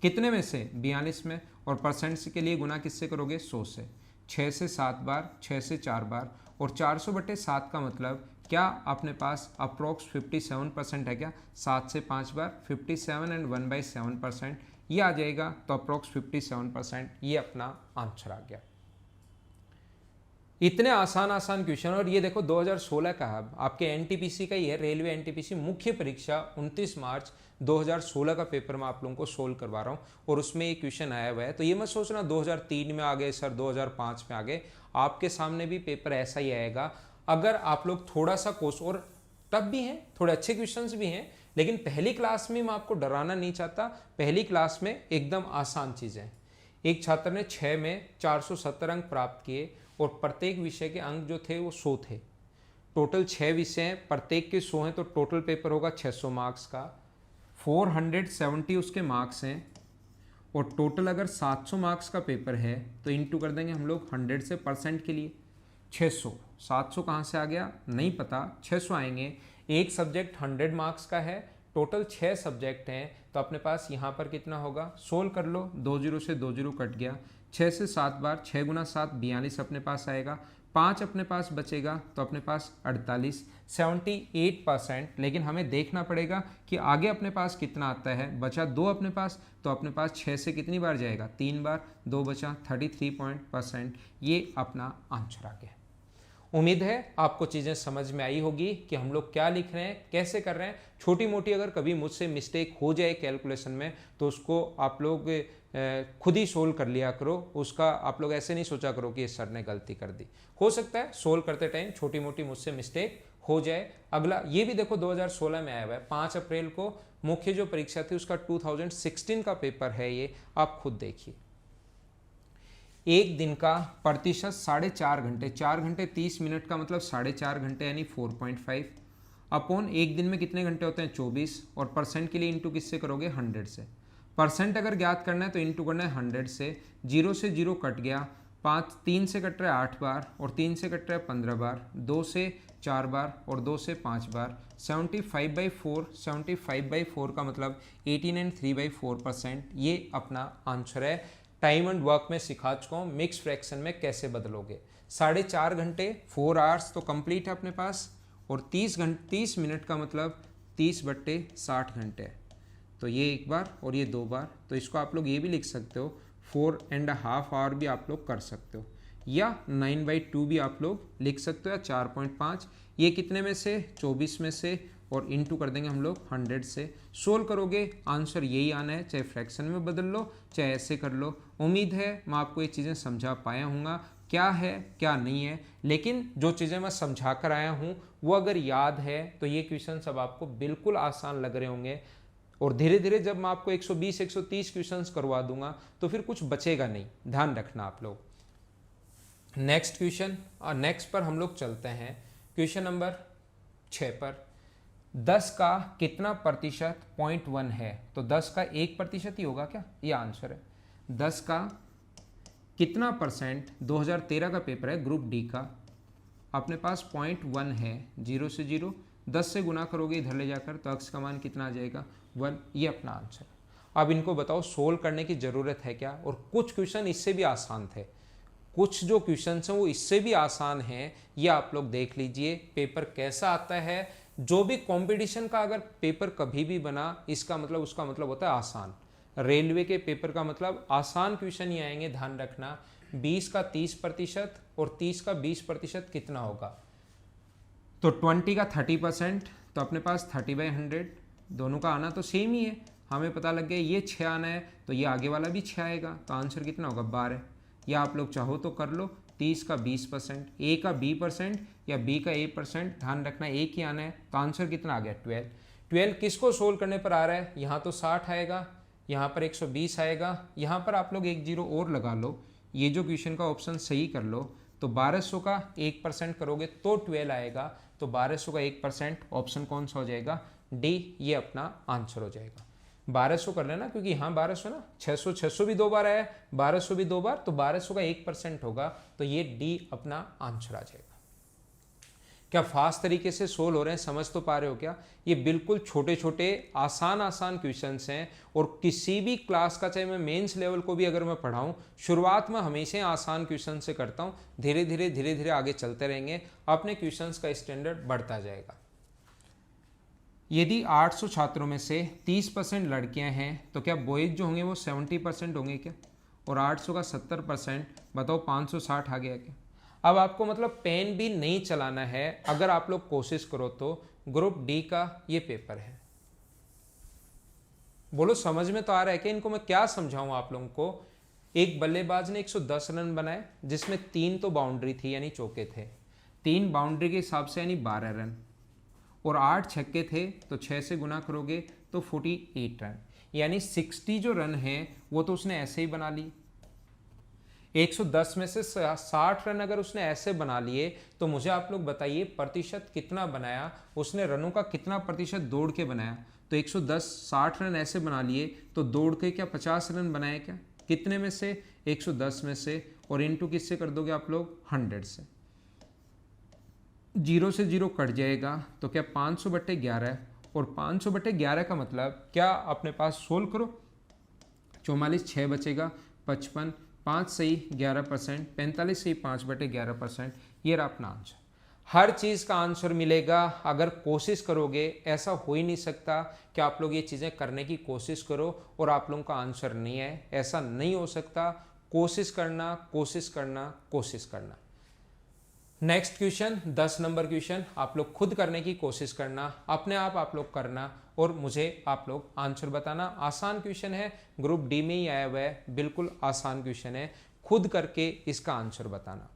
A: कितने में से? 42 में। और परसेंट के लिए गुना किससे करोगे? 100 से। 6 से 7 बार, 6 से 4 बार, और 400/7 का मतलब क्या अपने पास अप्रोक्स 57% है क्या? 7 से 5 बार 57 एंड 1/7% ये आ जाएगा, तो अप्रोक्स 57%। ये अपना आंसर आ गया। इतने आसान आसान क्वेश्चन। और ये देखो 2016 का है, आपके एनटीपीसी का ही है, रेलवे एनटीपीसी मुख्य परीक्षा 29 मार्च 2016 का पेपर मैं आप लोगों को सोल्व करवा रहा हूँ, और उसमें ये क्वेश्चन आया हुआ है। तो ये मत सोचना 2003 में आ गए सर, 2005 में आ गए। आपके सामने भी पेपर ऐसा ही आएगा अगर आप लोग थोड़ा सा कोर्स, और टफ भी हैं, थोड़े अच्छे क्वेश्चन भी हैं, लेकिन पहली क्लास में मैं आपको डराना नहीं चाहता। पहली क्लास में एकदम आसान चीज़ें। एक छात्र ने 6 में 470 अंक प्राप्त किए और प्रत्येक विषय के अंक जो थे वो 100 थे। टोटल 6 विषय हैं, प्रत्येक के 100 हैं, तो टोटल पेपर होगा 600 मार्क्स का। 470 उसके मार्क्स हैं, और टोटल अगर 700 मार्क्स का पेपर है तो इंटू कर देंगे हम लोग 100 से परसेंट के लिए 600। 700 कहाँ से आ गया नहीं पता, 600 आएंगे। एक सब्जेक्ट 100 मार्क्स का है, टोटल 6 सब्जेक्ट हैं, तो अपने पास यहाँ पर कितना होगा? सोल्व कर लो, 2 0 से 2 0 कट गया। 6 से 7 बार, 6 गुना 7 42 अपने पास आएगा। 5 अपने पास बचेगा तो अपने पास 48, 78%। लेकिन हमें देखना पड़ेगा कि आगे अपने पास कितना आता है। बचा 2 अपने पास, तो अपने पास 6 से कितनी बार जाएगा, 3 बार, 2 बचा, 33%। ये अपना आंसर आ गया। उम्मीद है आपको चीज़ें समझ में आई होगी कि हम लोग क्या लिख रहे हैं, कैसे कर रहे हैं। छोटी मोटी अगर कभी मुझसे मिस्टेक हो जाए कैलकुलेशन में तो उसको आप लोग खुद ही सोल्व कर लिया करो। उसका आप लोग ऐसे नहीं सोचा करो कि सर ने गलती कर दी। हो सकता है सोल्व करते टाइम छोटी मोटी मुझसे मिस्टेक हो जाए। अगला ये भी देखो 2016 में आया हुआ है, 5 अप्रैल को मुख्य जो परीक्षा थी उसका 2016 का पेपर है ये, आप खुद देखिए। एक दिन का प्रतिशत 4.5 घंटे, 4 घंटे 30 मिनट का मतलब 4.5 घंटे यानी 4.5 अपॉन एक दिन में कितने घंटे होते हैं 24, और परसेंट के लिए इंटू किससे करोगे 100 से। परसेंट अगर ज्ञात करना है तो इंटू करना है 100 से। 0 से 0 कट गया, 3 से कट रहा है 8 बार, और 3 से कट रहा है 15 बार, 2 से 4 बार और 2 से 5 बार। 75/4, 75/4 का मतलब 18 एंड 3/4%। ये अपना आंसर है। टाइम एंड वर्क में सिखा चुका हूँ, मिक्स फ्रैक्शन में कैसे बदलोगे। 4.5 घंटे 4 आवर्स तो कंप्लीट है अपने पास, और 30 मिनट का मतलब 30/60 घंटे है। तो ये एक बार और ये 2 बार, तो इसको आप लोग ये भी लिख सकते हो 4.5 आवर भी आप लोग कर सकते हो, या 9/2 भी आप लोग लिख सकते हो, या 4.5। ये कितने में से 24 में से, और इंटू कर देंगे हम लोग 100 से। सोल्व करोगे आंसर यही आना है, चाहे फ्रैक्शन में बदल लो चाहे ऐसे कर लो। उम्मीद है मैं आपको ये चीज़ें समझा पाया हूँगा क्या है क्या नहीं है। लेकिन जो चीज़ें मैं समझा कर आया हूँ वो अगर याद है तो ये क्वेश्चन सब आपको बिल्कुल आसान लग रहे होंगे। और धीरे धीरे जब मैं आपको 120 130 क्वेश्चंस करवा दूंगा तो फिर कुछ बचेगा नहीं, ध्यान रखना आप लोग। नेक्स्ट क्वेश्चन, और नेक्स्ट पर हम लोग चलते हैं क्वेश्चन नंबर 6 पर। 10 का कितना प्रतिशत 0.1 है, तो 10 का 1% ही होगा क्या, ये आंसर है। 10 का कितना परसेंट, 2013 का पेपर है ग्रुप डी का, अपने पास 0.1 है। 0 से 0, 10 से गुना करोगे इधर ले जाकर तो अक्स का मान कितना आ जाएगा 1। ये अपना आंसर। अब इनको बताओ सोल्व करने की ज़रूरत है क्या। और कुछ क्वेश्चन इससे भी आसान थे, कुछ जो क्वेश्चन हैं वो इससे भी आसान हैं। ये आप लोग देख लीजिए पेपर कैसा आता है। जो भी कंपटीशन का अगर पेपर कभी भी बना इसका मतलब उसका मतलब होता है आसान। रेलवे के पेपर का मतलब आसान क्वेश्चन ही आएंगे, ध्यान रखना। 20 का 30% और 30 का 20% कितना होगा, तो 20 का 30%, तो अपने पास 30/100। दोनों का आना तो सेम ही है, हमें पता लग गया ये 6 आना है तो ये आगे वाला भी 6 आएगा, तो आंसर कितना होगा 12। या आप लोग चाहो तो कर लो 30 का 20%, ए का B% या बी का A%, ध्यान रखना एक ही आना है, तो आंसर कितना आ गया 12। 12 किसको सोल्व करने पर आ रहा है, यहाँ तो 60 आएगा, यहाँ पर 120 आएगा, यहाँ पर आप लोग 1 0 और लगा लो, ये जो क्वेश्चन का ऑप्शन सही कर लो, तो 1200 का 1% करोगे तो 12 आएगा, तो 1200 का 1% ऑप्शन कौन सा हो जाएगा, डी। ये अपना आंसर हो जाएगा। 1200 कर लेना क्योंकि यहाँ 1200 ना, 600 भी 2 बार आया, 1200 भी 2 बार, तो 1200 का 1% होगा, तो ये डी अपना आंसर आ जाएगा। क्या फास्ट तरीके से सोल्व हो रहे हैं, समझ तो पा रहे हो क्या। ये बिल्कुल छोटे छोटे आसान क्वेश्चंस हैं, और किसी भी क्लास का, चाहे मैं मेंस लेवल को भी अगर मैं पढ़ाऊं, शुरुआत में हमेशा आसान क्वेश्चन से करता हूं। धीरे धीरे आगे चलते रहेंगे, अपने क्वेश्चंस का स्टैंडर्ड बढ़ता जाएगा। यदि 800 छात्रों में से 30% लड़कियां हैं तो क्या बॉयज जो होंगे वो 70% होंगे क्या, और 800 का 70%, बताओ 560 आ गया क्या। अब आपको मतलब पेन भी नहीं चलाना है, अगर आप लोग कोशिश करो तो ग्रुप डी का ये पेपर है। बोलो समझ में तो आ रहा है कि इनको मैं क्या समझाऊं आप लोगों को। एक बल्लेबाज ने 110 रन बनाए, जिसमें 3 तो बाउंड्री थी यानी चौके थे, 3 बाउंड्री के हिसाब से यानी 12 रन, और 8 छक्के थे, तो 6 से गुना करोगे तो 48 रन, यानी 60 जो रन है वो तो उसने ऐसे ही बना ली। 110 में से 60 रन अगर उसने ऐसे बना लिए, तो मुझे आप लोग बताइए प्रतिशत कितना बनाया उसने, रनों का कितना प्रतिशत दौड़ के बनाया। तो 110 60 रन ऐसे बना लिए, तो दौड़ के क्या 50 रन बनाए क्या, कितने में से 110 में से, और इनटू किससे कर दोगे आप लोग 100 से। 0 से 0 कट जाएगा, तो क्या 500/11, और 500/11 का मतलब क्या, अपने पास सोल्व करो, 44 6 बचेगा, 55, 5 सही 11%, 45 सही 5/11%, ये रहा अपना आंसर। हर चीज़ का आंसर मिलेगा अगर कोशिश करोगे। ऐसा हो ही नहीं सकता कि आप लोग ये चीज़ें करने की कोशिश करो और आप लोगों का आंसर नहीं है, ऐसा नहीं हो सकता। कोशिश करना, कोशिश करना, कोशिश करना। नेक्स्ट क्वेश्चन 10 नंबर क्वेश्चन आप लोग खुद करने की कोशिश करना, अपने आप लोग करना और मुझे आप लोग आंसर बताना। आसान क्वेश्चन है, ग्रुप डी में ही आया हुआ है, बिल्कुल आसान क्वेश्चन है। खुद करके इसका आंसर बताना।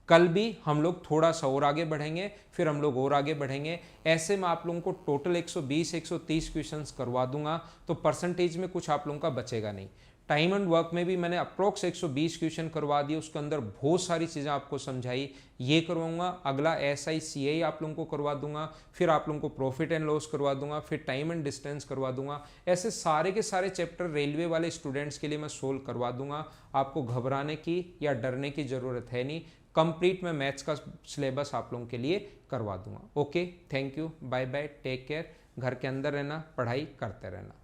A: कल भी हम लोग थोड़ा सा और आगे बढ़ेंगे, फिर हम लोग और आगे बढ़ेंगे। ऐसे में आप लोगों को टोटल 120 130 क्वेश्चंस करवा दूंगा, तो परसेंटेज में कुछ आप लोगों का बचेगा नहीं। टाइम एंड वर्क में भी मैंने अप्रोक्स 120 क्वेश्चन करवा दिए, उसके अंदर बहुत सारी चीज़ें आपको समझाई। ये करवाऊंगा, अगला SICA आप लोगों को करवा दूंगा, फिर आप लोगों को प्रॉफिट एंड लॉस करवा दूंगा, फिर टाइम एंड डिस्टेंस करवा दूंगा। ऐसे सारे के सारे चैप्टर रेलवे वाले स्टूडेंट्स के लिए मैं सोल्व करवा दूंगा। आपको घबराने की या डरने की ज़रूरत है नहीं। कंप्लीट मैं मैथ्स का सिलेबस आप लोगों के लिए करवा दूंगा। Okay, thank you, bye bye, take care. घर के अंदर रहना, पढ़ाई करते रहना।